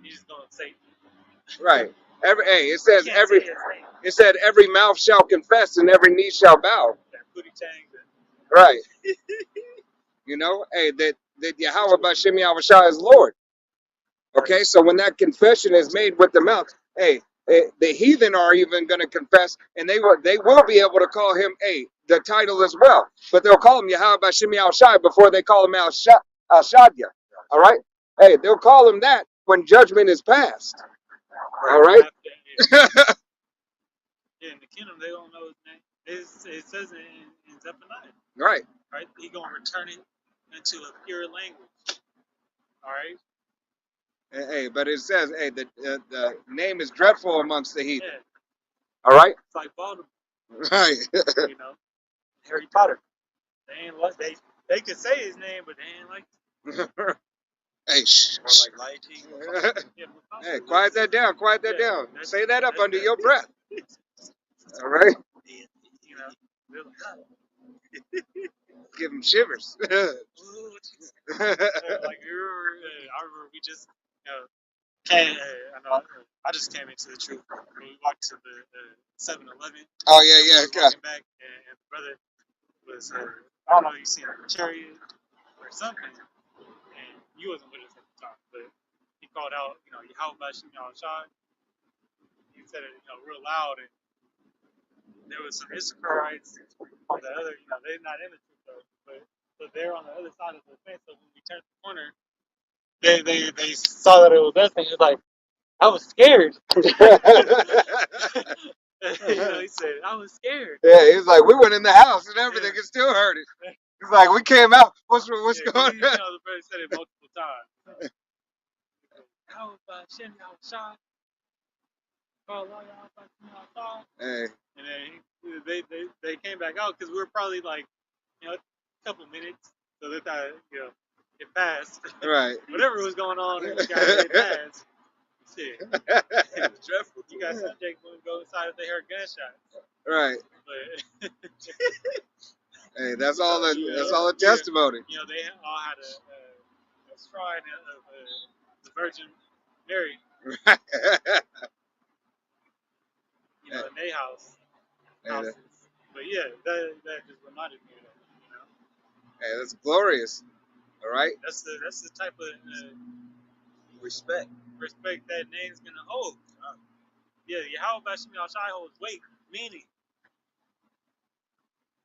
S1: You just gonna say.
S2: Right. It
S1: You
S2: says
S1: can't say his name.
S2: it said every mouth shall confess and every knee shall bow.
S1: That booty tang.
S2: Right. Hey, that Yahweh Bashem Yahushua is Lord. Okay, so when that confession is made with the mouth, hey, the heathen are even going to confess, and they will be able to call him the title as well, but they'll call him Yahweh Bashem Yahushua before they call him Al Shaddai. All right, hey, they'll call him that when judgment is passed. All right.
S1: Yeah, in the kingdom they don't know his name. It says in Zephaniah,
S2: Right.
S1: right? He gonna return it into a pure language. All right.
S2: Hey, but it says, hey, the name is dreadful amongst the heathen.
S1: Yeah,
S2: All right.
S1: it's like Baltimore.
S2: Right.
S1: You know, Harry Potter. They ain't like they could say his name, but they ain't like.
S2: Hey, shh.
S3: Or like Lion King.
S1: Yeah,
S2: Hey, quiet that down. Quiet that
S1: Yeah,
S2: down.
S1: that's-
S2: Say that up
S1: that's-
S2: under your breath. All right.
S1: You know, they're like,
S2: Give him shivers.
S1: like I remember we just came. I know I just came into the truth. When we walked to the 7-Eleven.
S2: Oh
S1: We
S2: yeah,
S1: was
S2: yeah.
S1: walking back, and the brother was I don't know if you seen a chariot or something, and you wasn't with us at the time, but he called out, Yahweh Bashim Shai. He said it, real loud, and there was some Issacharites on the other, they're not in the truth though, but they're on the other side of the fence. So when we turned the corner, they saw that it was us, and he was like, I was scared. He said, I was scared.
S2: Yeah, he's like, we went in the house and everything,
S1: Yeah.
S2: and still heard it. He's like, we came out. What's
S1: Yeah,
S2: going on?
S1: the brother said it multiple times. How about Shem Shah?
S2: Hey,
S1: And then they came back out because we were probably like, a couple minutes. So they thought, it passed.
S2: right.
S1: Whatever was going on, it passed. Shit.
S3: It was dreadful.
S1: You guys some Jake wouldn't go inside if they heard gunshots.
S2: Right.
S1: But
S2: Hey, that's all a testimony.
S1: they all had a shrine of the Virgin Mary,
S2: Right.
S1: in their houses.
S2: Hey,
S1: But yeah, that just reminded me of that.
S2: hey, that's glorious. All right.
S1: That's the type of
S3: Respect.
S1: respect that name's gonna hold. Yeah, Yahweh Bashim Shai holds weight, meaning.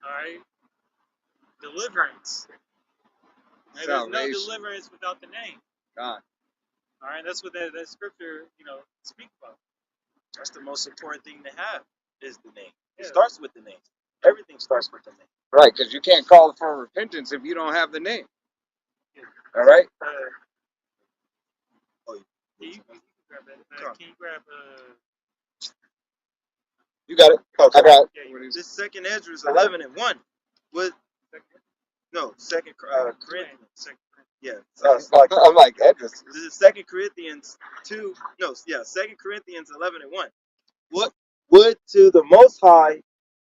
S1: All right, deliverance. Right? There's no
S2: Salvation.
S1: deliverance without the name.
S2: God.
S1: All right, that's what that scripture speaks about.
S3: That's the most important thing to have is the name. It
S1: Yeah.
S3: starts with the name. Everything starts with the name.
S2: Right, because you can't call for repentance if you don't have the name.
S1: Yeah.
S2: All right.
S1: Yeah, you can grab that. Can you grab
S2: You got it.
S3: Okay.
S2: I got it.
S1: Yeah,
S3: This second Ezra is 11:1. What? No, second Corinthians. Yeah.
S2: I'm like Edris.
S3: This is 2 Corinthians 2. No, yeah, 2 Corinthians 11:1. What would to the Most High,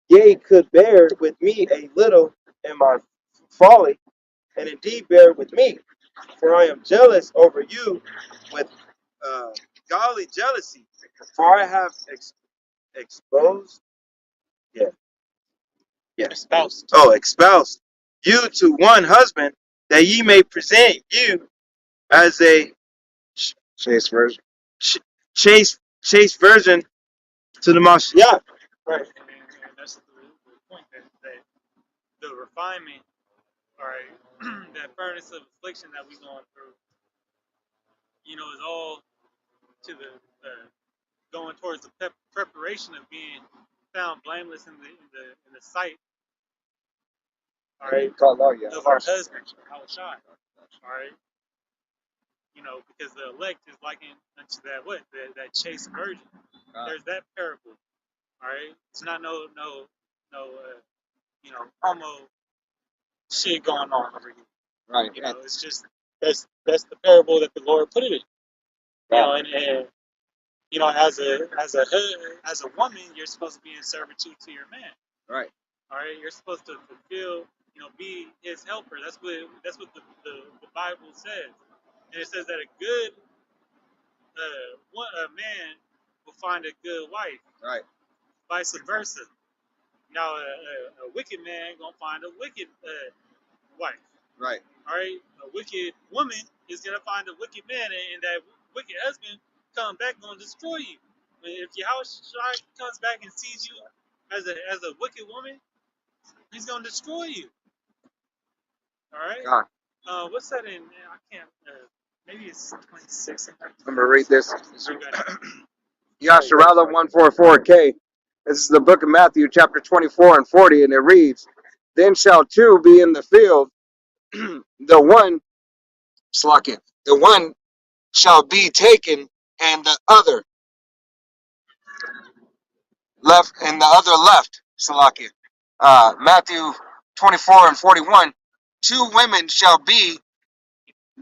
S3: yea, could bear with me a little in my folly, and indeed bear with me, for I am jealous over you with godly jealousy, for I have exposed. Yeah.
S1: espoused.
S3: Oh, espoused you to one husband, that ye may present you as a
S2: Chase version.
S3: chaste virgin to the Mashiach.
S1: Right, and that's the point that the refinement, all right, that furnace of affliction that we're going through, is all to the going towards the preparation of being found blameless in the sight, all right,
S2: Call out, yeah.
S1: of our husband, our shine, all right. because the elect is likened unto that what? That chaste virgin.
S2: Uh,
S1: There's that parable. All right. It's not no homo shit going on over here.
S2: right.
S1: It's just that's the parable that the Lord put it in. And as a woman, you're supposed to be in servitude to your man.
S2: Right.
S1: All right, you're supposed to fulfill, be his helper. That's what the Bible says, and it says that a good a man will find a good wife,
S2: Right.
S1: vice versa. Now a wicked man gonna find a wicked wife.
S2: Right.
S1: All right, a wicked woman is gonna find a wicked man, and that wicked husband come back gonna destroy you. If your house comes back and sees you as a wicked woman, he's gonna destroy you. All right.
S2: God.
S1: What's that in? I can't. Maybe it's 26.
S2: I'm gonna read this.
S1: You got it.
S2: Yasharala 144K. This is the book of Matthew, chapter 24 and 40, and it reads, "Then shall two be in the field, the one shall be taken, and the other left. Salakia. Matthew 24 and 41. Two women shall be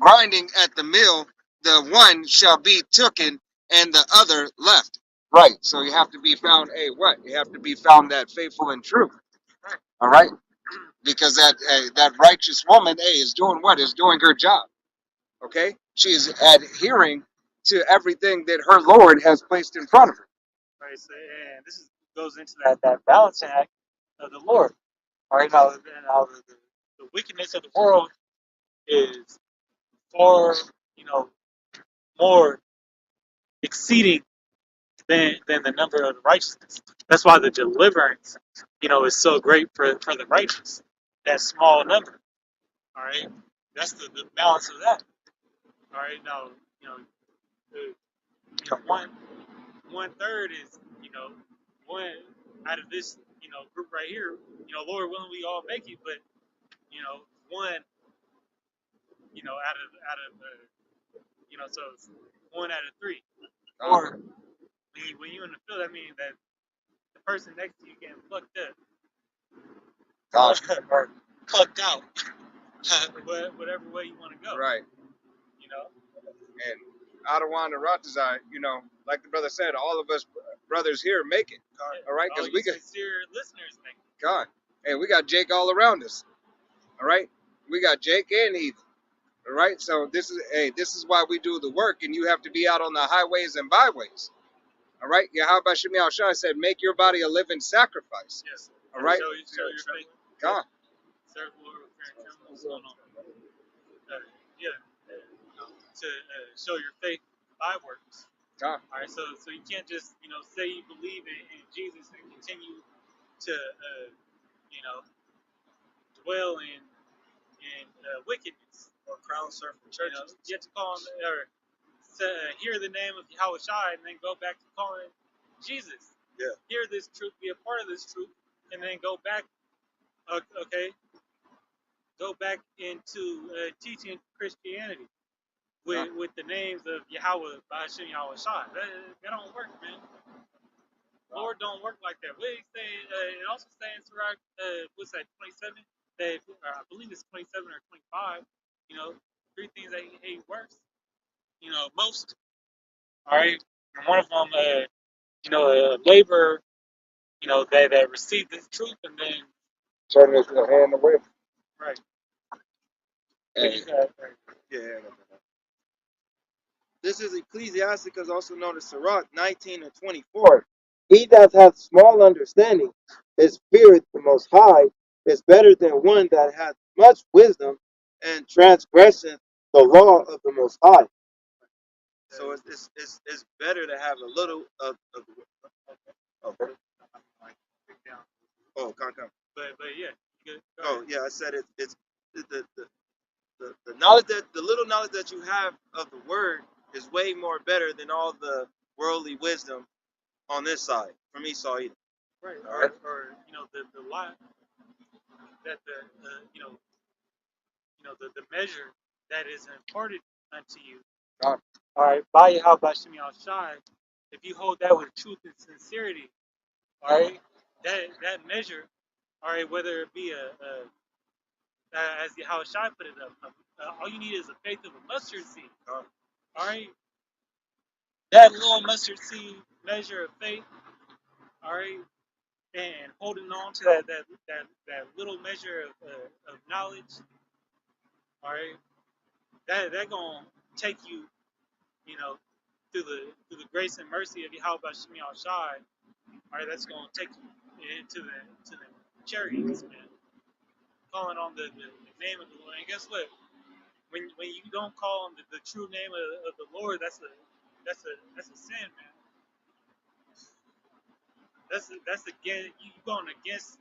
S2: grinding at the mill, the one shall be taken, and the other left." Right. So you have to be found, you have to be found that faithful and true. All right. Because that righteous woman, is doing what? Is doing her job. Okay? She is adhering to everything that her Lord has placed in front of her.
S1: Right. So, and this goes into that balancing act of the Lord. All right. Now the wickedness of the world is far, more exceeding than the number of the righteousness. That's why the deliverance, is so great for the righteous. That small number. All right. That's the balance of that. All right. Now, one third is, one out of this, group right here. Lord willing, we all make it, but one, so it's 1 out of 3. Or when you in the field, that means that the person next to you getting fucked up. Or fucked out. Whatever way you want to go.
S2: Right. And Adawan and Ratazai, like the brother said, all of us brothers here make it. All right? Because we got
S1: sincere listeners make it.
S2: God. And we got Jake all around us. All right? We got Jake and Ethan. All right? So this is why we do the work, and you have to be out on the highways and byways. All right? Yahweh Shemi Al-Shai said, make your body a living sacrifice.
S1: Yes.
S2: All right?
S1: Show your faith.
S2: God.
S1: Serve the Lord with fear and trembling. What's going on? To show your faith by works.
S2: God.
S1: All right, so you can't just say you believe in Jesus and continue to dwell in wickedness
S3: or crown surfing churches.
S1: You have to call him or hear the name of Yahweh Shai and then go back to calling Jesus.
S3: Yeah.
S1: Hear this truth, be a part of this truth, and then go back. Okay. Go back into teaching Christianity. With the names of Yahweh, Ba'ashem Yahweh Shai. That don't work, man. Lord don't work like that. What did he say? It also says in Sirach, what's that, 27? That I believe it's 27 or 25. 3 things that he hates worse. Most. All right. And one of them, a laborer, that received this truth and then
S2: turn his hand away.
S1: Right.
S3: Yeah. This is Ecclesiasticus, also known as Sirach 19 and 24. He that hath small understanding, his feareth the Most High, is better than one that hath much wisdom and transgresseth the law of the Most High. So it's better to have a little of the. Come.
S1: But yeah.
S3: Oh yeah, I said it's the knowledge the little knowledge that you have of the word is way more better than all the worldly wisdom on this side from Esau either.
S1: Right. Or the lie that the measure that is imparted unto you
S2: God.
S1: All right, by Yahweh Shem Shai, if you hold that with truth and sincerity, all right, that measure, all right, whether it be as Yahweh Shai put it up, all you need is a faith of a mustard seed. All right, that little mustard seed measure of faith, all right, and holding on to that little measure of knowledge, all right, that gonna take you, you know, through the grace and mercy of Yahweh Shem Shai. All right, that's gonna take you into the chariots, man. Calling on the name of the Lord, and guess what? When you don't call on the true name of the Lord, that's a sin, man. That's again you going against,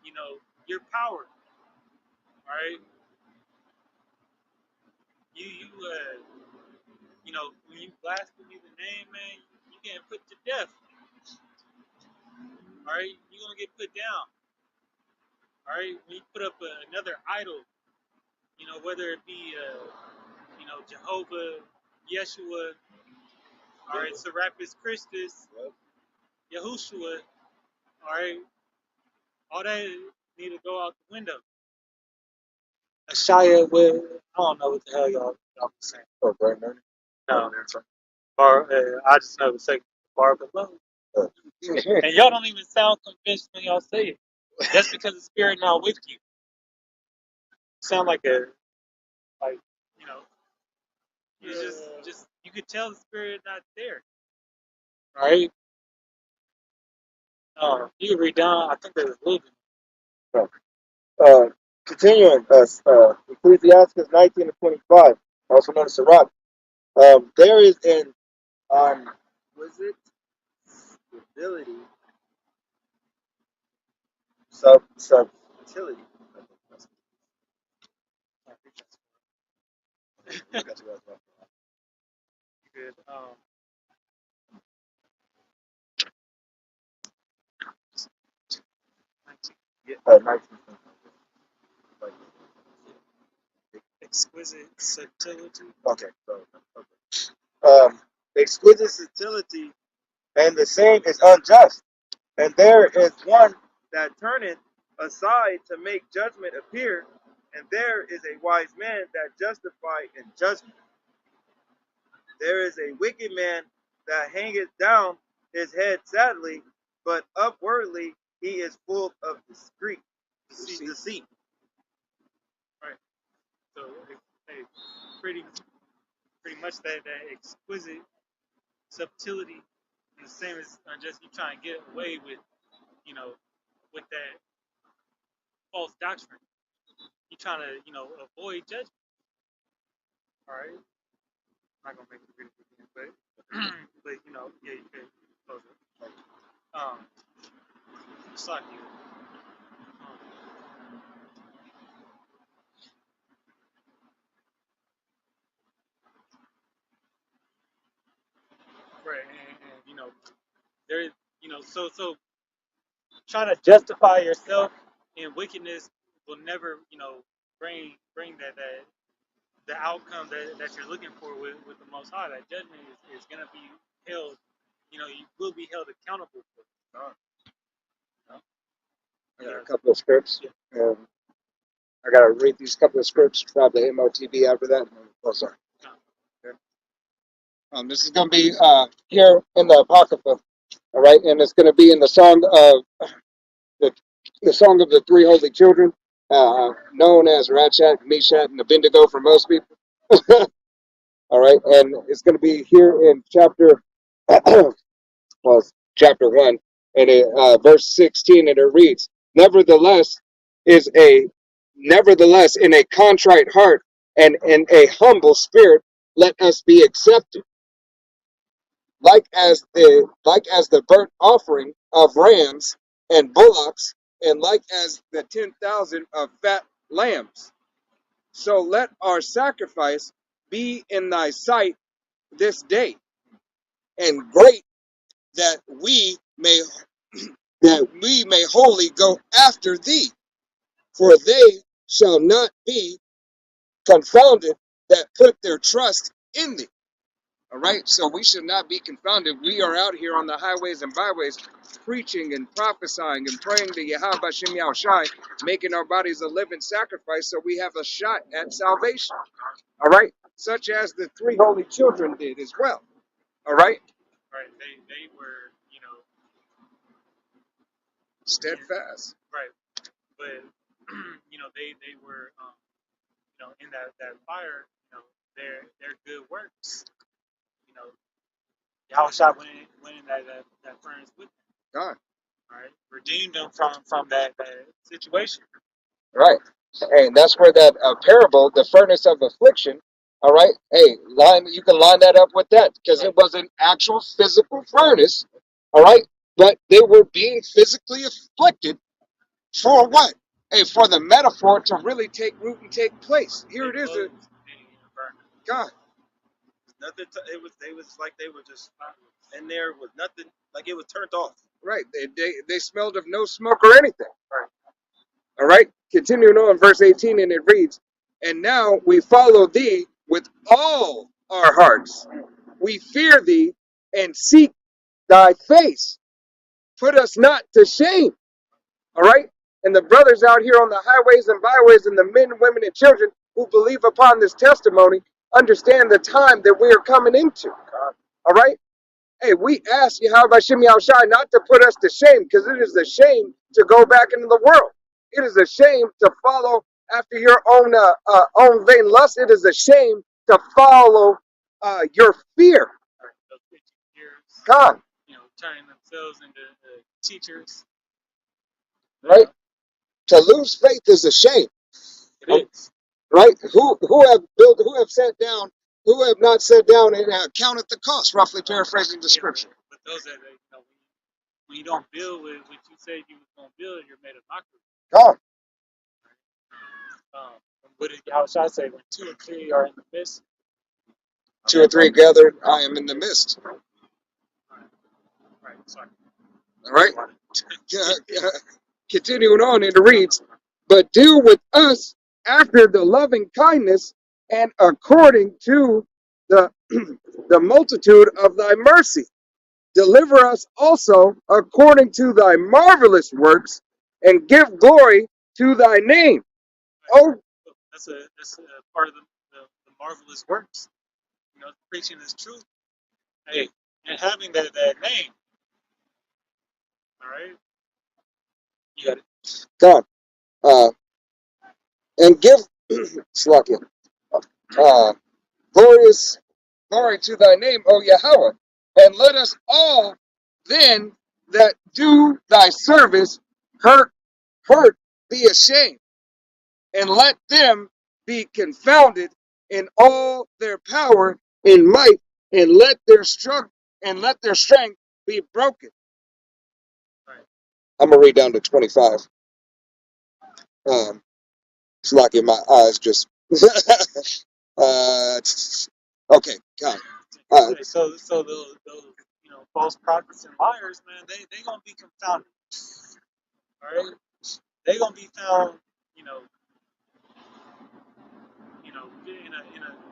S1: you know, your power. All right, you you know, when you blaspheme the name, man, you getting put to death. All right, you're gonna get put down. All right, when you put up another idol, you know, whether it be you know, Jehovah, Yeshua, all right, Serapis Christus, Yahushua, all right, all that need to go out the window. Ashaya with, I don't know what the hell y'all saying.
S2: Oh, right, man.
S1: No, bar. I just know the second bar below. And y'all don't even sound convinced when y'all say it. That's because the spirit not with you. Sound like you know, you just you could tell the spirit not there. All right. You can read down. I think there's a little bit.
S3: Continuing, Ecclesiastes 19 and 25, also known as Sirach. There is an was it stability, subtility.
S1: Good.
S3: 19.
S1: Exquisite subtlety.
S3: Okay. Exquisite subtlety, and the same is unjust. And there is one that turneth aside to make judgment appear, and there is a wise man that justifieth in judgment. There is a wicked man that hangeth down his head sadly, but upwardly he is full of deceit.
S1: Right. So, hey, pretty much that exquisite subtlety is the same as just you trying to get away with, you know, with that false doctrine. You trying to, you know, avoid judgment. All right. I'm not gonna make it really again, but you know, yeah, you could close it. It's like you. Right, and you know, there, you know, so trying to justify yourself in wickedness will never, you know, bring that the outcome that you're looking for with the Most High. That judgment is gonna be held. You know, you will be held accountable for it.
S2: I got a couple of scripts. I got to read these couple of scripts, probably MOTB after that. Oh, sorry. This is going to be here in the Apocrypha, all right? And it's going to be in the song of the song of the three holy children, known as Ratchat, Meshach, and Abednego for most people. All right, and it's going to be here in chapter, well, chapter 1, and verse 16, and it reads, Nevertheless, in a contrite heart and in a humble spirit, let us be accepted, like as the burnt offering of rams and bullocks, and like as the 10,000 of fat lambs. So let our sacrifice be in thy sight this day, and great that we may wholly go after thee, for they shall not be confounded that put their trust in thee. All right, so we should not be confounded. We are out here on the highways and byways preaching and prophesying and praying to Yahweh Bashem Yahushai, making our bodies a living sacrifice so we have a shot at salvation. All right, such as the three holy children did as well. All right,
S1: Right? They were, you know,
S2: steadfast.
S1: right, but you know, they were, you know, in that fire, you know, their good works, you know, Yahushua went in that furnace with them,
S2: God.
S1: all right, redeemed them from that situation.
S2: Right. And that's where that parable, the furnace of affliction, all right, hey, you can line that up with that because it was an actual physical furnace, all right, but they were being physically afflicted for what? Hey, for the metaphor to really take root and take place. Here it is. God.
S3: Nothing. They was like they were just in there with nothing. Like it was turned off.
S2: Right. They smelled of no smoke or anything. All right. Continuing on, verse 18, and it reads, "And now we follow thee with all our hearts. We fear thee and seek thy face. Put us not to shame." All right. And the brothers out here on the highways and byways, and the men, women, and children who believe upon this testimony understand the time that we are coming into. All right. Hey, we ask Yahweh Hashem Yahushai not to put us to shame, because it is a shame to go back into the world. It is a shame to follow after your own vain lust. It is a shame to follow your fear.
S1: Those 50 years,
S2: God,
S1: you know, turning themselves into teachers.
S2: right? To lose faith is a shame,
S1: It is.
S2: right? Who have sat down, who have not sat down and counted the cost, roughly paraphrasing the scripture.
S1: But those that, you know, when you don't build with what you said you was going to build, you're made a mockery.
S2: God,
S1: What did Yahushua say? When two or three are in the midst,
S2: 2 or 3 gathered, I am in the midst.
S1: right? Sorry.
S2: All right. Continuing on, it reads, "But deal with us after the loving kindness and according to the the multitude of thy mercy. Deliver us also according to thy marvelous works, and give glory to thy name." Oh,
S1: That's a part of the marvelous works. You know, preaching is truth. Hey, and having that name. All right, you got it.
S2: God. And give Slakia, glory to thy name, O Yahweh, and let us all then that do thy service hurt be ashamed, and let them be confounded in all their power and might, and let their strength be broken.
S1: Right.
S2: I'm gonna read down to 25. Slakia, my eyes just okay, God.
S1: So those you know false prophets and liars, man, they gonna be confounded. All right, they gonna be found, you know,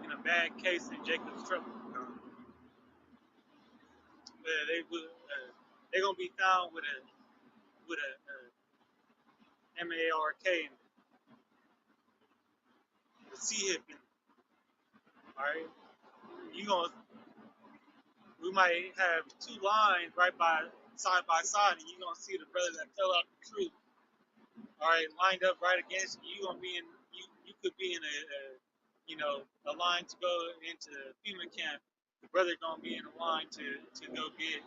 S1: in a bad case in Jacob's trouble. They gonna be found with a MARK and the C hip in it. All right, we might have two lines right side by side, and you gonna see the brother that fell out the tree. All right, lined up right against you. You gonna be in you could be in a line to go into FEMA camp. The brother gonna be in a line to go get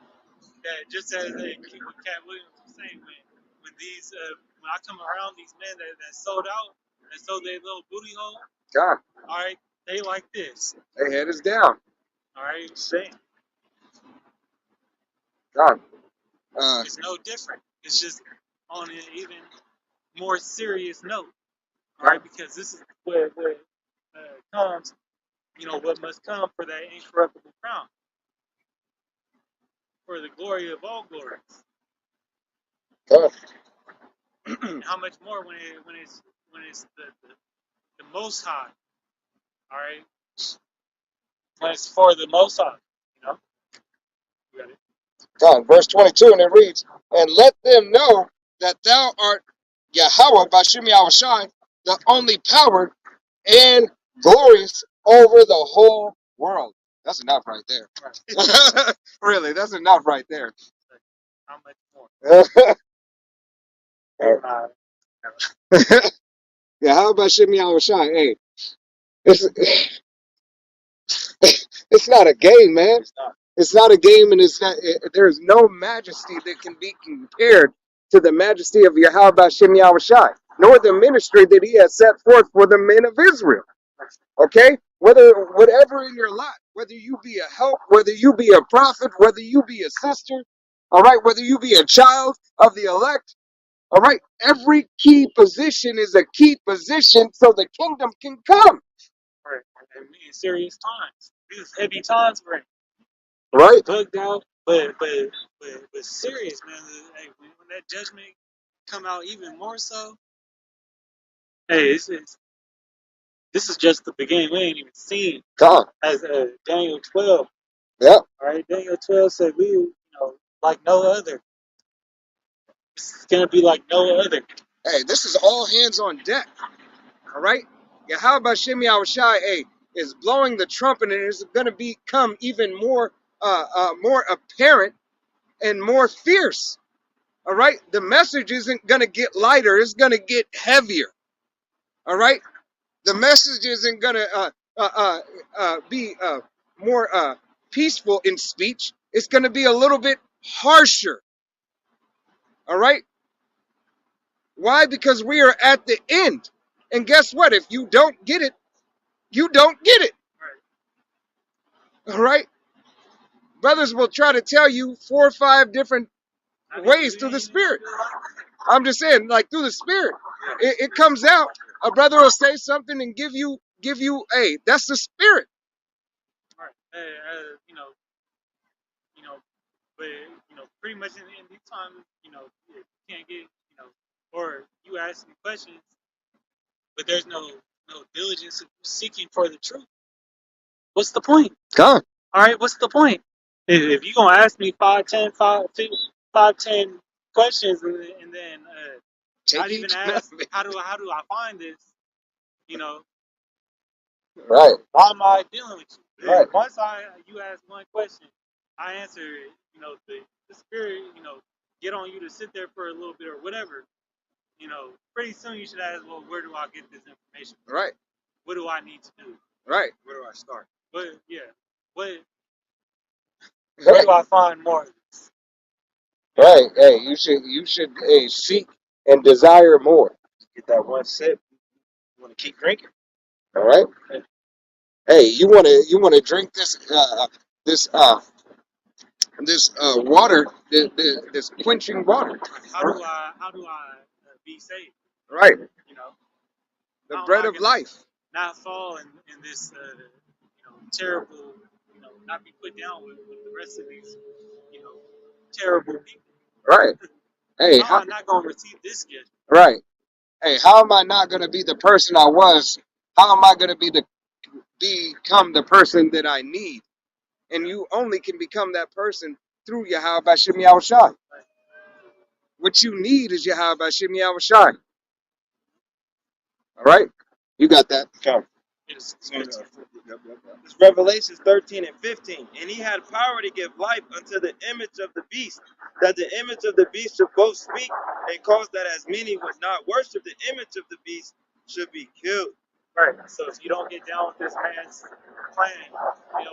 S1: that. Just as what Cat Williams was saying, when I come around these men that sold out and sold their little booty hole,
S2: God,
S1: all right, they like this.
S2: their head is down.
S1: All right, same.
S2: God.
S1: It's no different. It's just on an even more serious note. All right, because this is what comes, you know, what must come for that incorruptible crown, for the glory of all glories.
S2: God.
S1: And how much more when it's the Most High, all right, when it's for the Most High. You know, you got it.
S2: God, verse 22, and it reads, and let them know that thou art Yahweh Bashim Yahushai, the only power and glorious over the whole world. That's enough right there.
S1: Right.
S2: Really, that's enough right there.
S1: How much more?
S2: Uh, Yahweh Bashim Yahushai. Hey, it's, it's not a game, man. It's not a game, and it's not. There's no majesty that can be compared to the majesty of Yahweh Bashim Yahushai, nor the ministry that He has set forth for the men of Israel. Okay, whatever in your life, whether you be a help, whether you be a prophet, whether you be a sister, all right, whether you be a child of the elect, all right, every key position is a key position so the kingdom can come.
S1: Right. And we in serious times. These heavy times we're in.
S2: Right?
S1: Bugged out, but serious, man. Hey, when that judgment come out even more so, hey, this is just the beginning. We ain't even seen
S2: Come.
S1: as Daniel 12.
S2: Yeah.
S1: All right, Daniel 12 said like no other. It's gonna be like no other.
S2: Hey, this is all hands on deck. All right? Yahweh Bashim Yahushai, hey, is blowing the trumpet, and it's going to become even more apparent and more fierce. All right? The message isn't going to get lighter. It's going to get heavier. All right? The message isn't going to be more peaceful in speech. It's going to be a little bit harsher. All right? Why? Because we are at the end. And guess what? If you don't get it, you don't get it.
S1: Right.
S2: All right? Brothers will try to tell you 4 or 5 different ways through the Spirit. I'm just saying, like through the Spirit. It comes out. A brother will say something and give you, hey, that's the Spirit.
S1: Right. But pretty much in these times, you can't get, or you ask me questions, but there's no diligence seeking for the truth. What's the point?
S2: Come.
S1: All right, what's the point? If you're gonna ask me 10 questions, and then not even ask how do I find this,
S2: Right.
S1: why am I dealing with you?
S2: Right.
S1: Once you ask one question, I answer it. The Spirit, get on you to sit there for a little bit or whatever. Pretty soon you should ask, well, where do I get this information from?
S2: Right.
S1: What do I need to do?
S2: Right.
S1: Where do I start? But yeah, where do I find more of this?
S2: Right. Hey, you should seek and desire more.
S3: Get that one sip. You want to keep drinking.
S2: All right. Hey, you want to drink this water, this quenching water.
S1: How do I be saved?
S2: Right. The
S1: How
S2: bread
S1: am I
S2: of
S1: gonna
S2: life.
S1: not fall in this terrible, not be put down with the rest of these, terrible people.
S2: Right. Hey,
S1: How am I not gonna receive this gift?
S2: right. Hey, how am I not going to be the person I was? How am I going to become the person that I need? And you only can become that person through Yahweh Bashim Yahushai. What you need is Yahweh Bashim Yahushai. All right? You got that.
S3: Come.
S1: It's
S3: It's Revelations 13 and 15. And he had power to give life unto the image of the beast, that the image of the beast should both speak and cause that as many would not worship the image of the beast should be killed.
S1: right. So if you don't get down with this man's plan,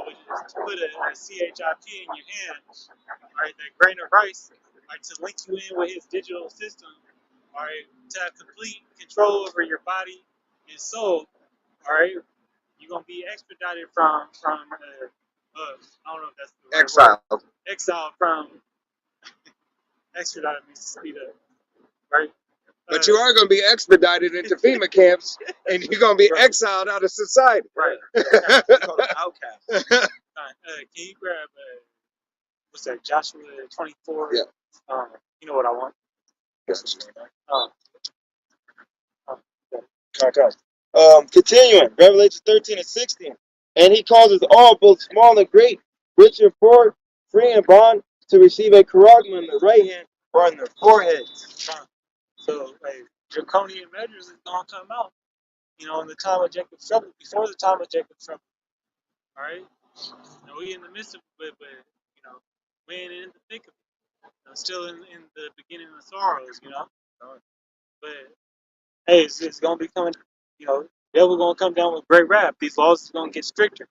S1: which is to put a CHIP in your hand, right, that grain of rice, right, to link you in with his digital system, all right, to have complete control over your body and soul, all right, you're gonna be extradited from I don't know if that's the right
S2: Exile.
S1: word. Exile from extradited means to speed up, right?
S2: But you are going to be expedited into FEMA camps, and you're going to be exiled out of society.
S1: Right.
S3: Outcast.
S1: Can you grab what's that? Joshua 24.
S2: Yeah.
S1: You know what I want.
S3: Continuing, Revelation 13 and 16. And he causes all, both small and great, rich and poor, free and bond, to receive a charagma in the right hand or on their foreheads.
S1: So, like, draconian measures is gonna come out. In the time of Jacob's trouble, before the time of Jacob's trouble. All right. We in the midst of it, but we ain't in the thick of it. Still in the beginning of sorrows. But hey, it's gonna be coming. Devil gonna come down with great wrath. These laws is gonna get stricter.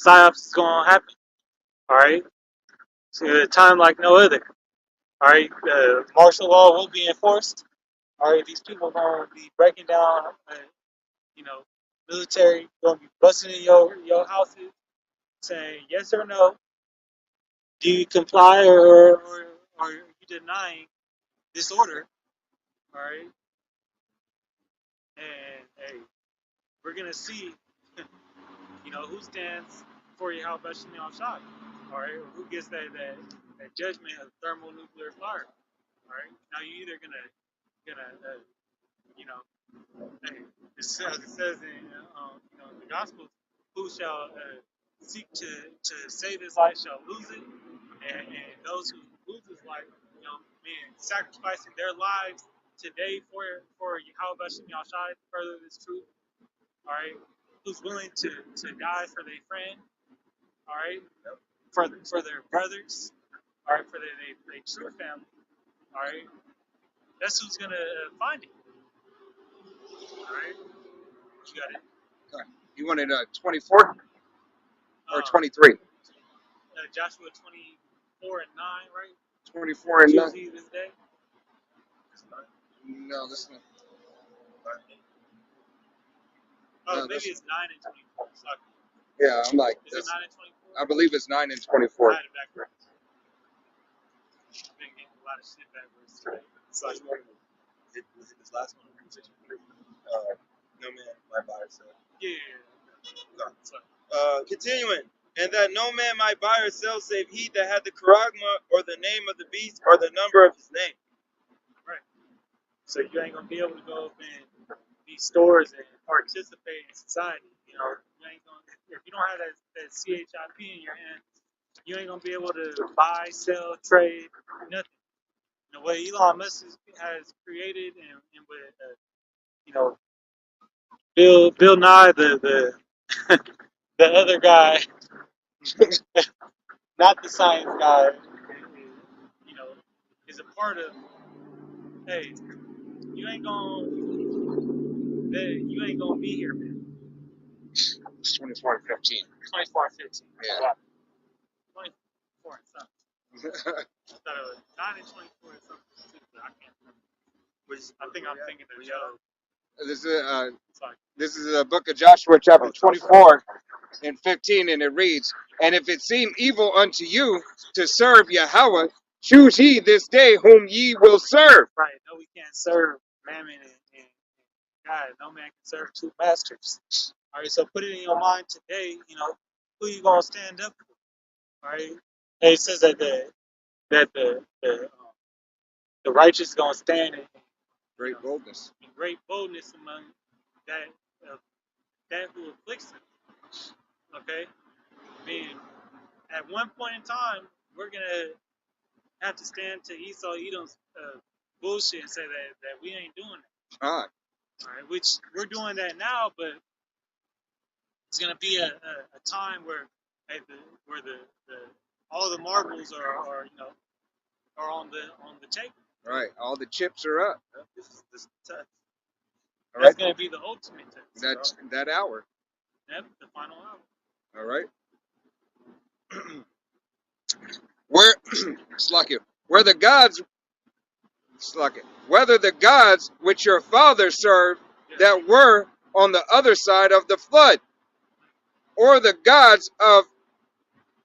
S1: Psyops is gonna happen. All right. So a time like no other. All right. Martial law will be enforced. All right. These people are gonna be breaking down. You know, military gonna be busting in your houses, saying yes or no. Do you comply or are you denying this order? All right. And hey, we're gonna see, who stands for Yahweh Bashim Shai. All right, or who gets that judgment of thermonuclear fire. All right. Now you either gonna hey, it says in the Gospels, who shall seek to save his life shall lose it, and those who lose his life, sacrificing their lives today for Yahweh Bashim Yahshai to further this truth. All right, who's willing to die for their friend? All right, for their brothers. All right, for their true family. All right, that's who's gonna find it. All right, you got it.
S2: You wanted 24 or
S1: Um,
S2: 23?
S1: Joshua 24 and 9, right?
S2: 24 and 9.
S1: Choose ye this day.
S2: No, this one.
S1: Oh,
S2: No,
S1: maybe
S2: this.
S1: it's 9 and 24. Sorry.
S2: Yeah, I'm like
S1: Is it
S2: this.
S1: 9 and 24?
S2: I believe it's 9 and
S1: I
S2: 24.
S1: had it backwards. I've been getting a lot of shit backwards today. Sorry.
S3: Was it this last one? No man, my buyer said.
S1: Yeah.
S3: Continuing. And that no man might buy or sell save he that had the charagma or the name of the beast or the number of his name.
S1: Right. So you ain't gonna be able to go up in these stores and participate in society. You ain't gonna if you don't have that CHIP in your hand, you ain't gonna be able to buy, sell, trade, nothing. What Elon Musk has created, and what Bill Nye, the the other guy, not the science guy, is a part of. Hey, you ain't gonna be here, man.
S2: It's 24 and 15.
S1: 24 and 15.
S2: Yeah.
S1: 24 and something. I thought it was 9 and 24 and something. I can't remember. I think I'm thinking of Joe.
S2: This is the book of Joshua, chapter 24 and 15, and it reads, "And if it seem evil unto you to serve Yahweh, choose ye this day whom ye will serve."
S1: Right. No, we can't serve Mammon and God. No man can serve two masters. All right. So put it in your mind today. Who you gonna stand up for? All right. Hey, it says that the righteous gonna stand in
S2: Great boldness.
S1: great boldness among that that who afflicts them. Okay. I mean, at one point in time, we're gonna have to stand to Esau Edom's bullshit and say that we ain't doing that.
S2: Ah,
S1: All right, which we're doing that now, but it's gonna be a time where the all the marbles are on the table.
S2: right. All the chips are up.
S3: This is the test.
S2: All
S1: That's
S2: right.
S1: gonna be the ultimate test.
S2: That hour.
S1: Yep, the final hour.
S2: All right. Where, Slakia, where the gods, Slakia, whether the gods which your fathers served that were on the other side of the flood, or the gods of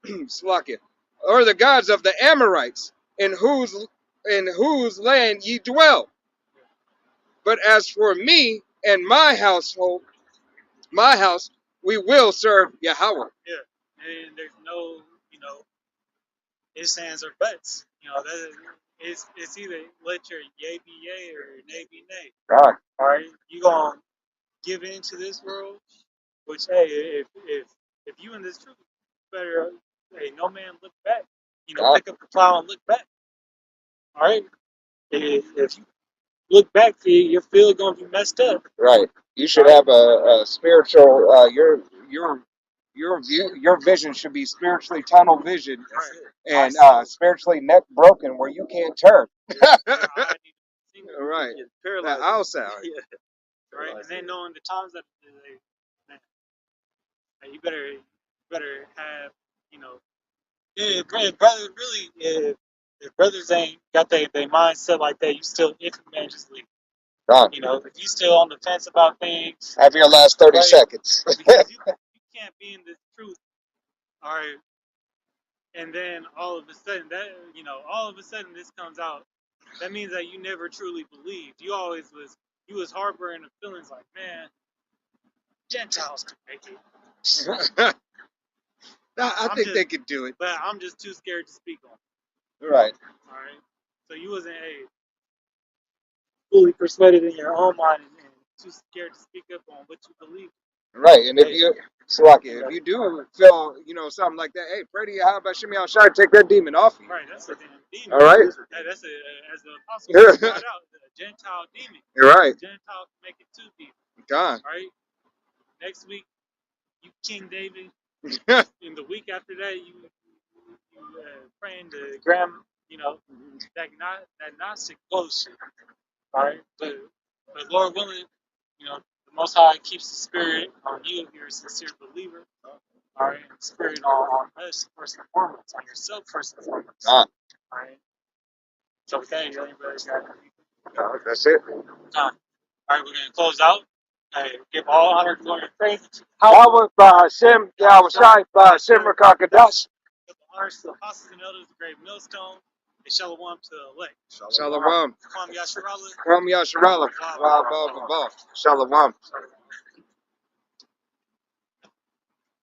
S2: Slakia, or the gods of the Amorites, in whose land ye dwell. But as for me and my household, my house, we will serve Yahweh.
S1: Yeah, and there's no ifs, ands, or buts. It's either let your yay be yay or your nay be nay.
S2: Right.
S1: All right, you gonna give in to this world, which hey, if if you in this truth, you better, hey, no man look back. Pick up the plow and look back. All right. If you look back, your field gonna be messed up.
S2: Right. You should have a spiritual. Your view, your vision should be spiritually tunnel vision, and spiritually neck broken where you can't turn. Right. That owl sound.
S1: Right. And then knowing the times that you better have, if brothers really, if brothers ain't got they mindset like that, you still iffy, man, just leave.
S2: Gone.
S1: If you still on the fence about things,
S2: Have your last 30 seconds.
S1: because you can't be in this truth, all right, and then all of a sudden this comes out. That means that you never truly believed. You was harboring the feelings like, man, Gentiles can make it.
S2: I think they could do it.
S1: But I'm just too scared to speak on it.
S2: Right.
S1: All right. So you wasn't fully persuaded in your own mind and too scared to speak up on what you believe.
S2: Right. And if you do feel, something like that, hey, pray to Yahweh Shem Shai, take that demon off you.
S1: Right. That's a damn demon.
S2: All right.
S1: That's as the apostle brought out, a Gentile demon.
S2: You're right.
S1: Gentile can make it too deep.
S2: God.
S1: All right. Next week, you King David. In the week after that, you praying to that Gnostic bullshit. All right, but Lord willing, the Most High keeps the spirit on you if you're a sincere believer. All right, and the spirit on us first and foremost, on yourself first and foremost. All right. So with that, anybody got
S2: that's it.
S1: all right, we're gonna close out. Give all honor, glory, and praise to
S2: Yahweh Hashem, Yahweh Shai, Hashem Rakakadas.
S1: Give honors to the apostles and elders of the great millstone, and shalom to the elect.
S2: Shalom.
S1: Kwam Yasharallah.
S2: Kwam Yasharallah. Shalom.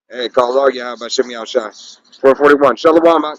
S2: Hey, call all Yahweh Shem Shai. 441. Shalom.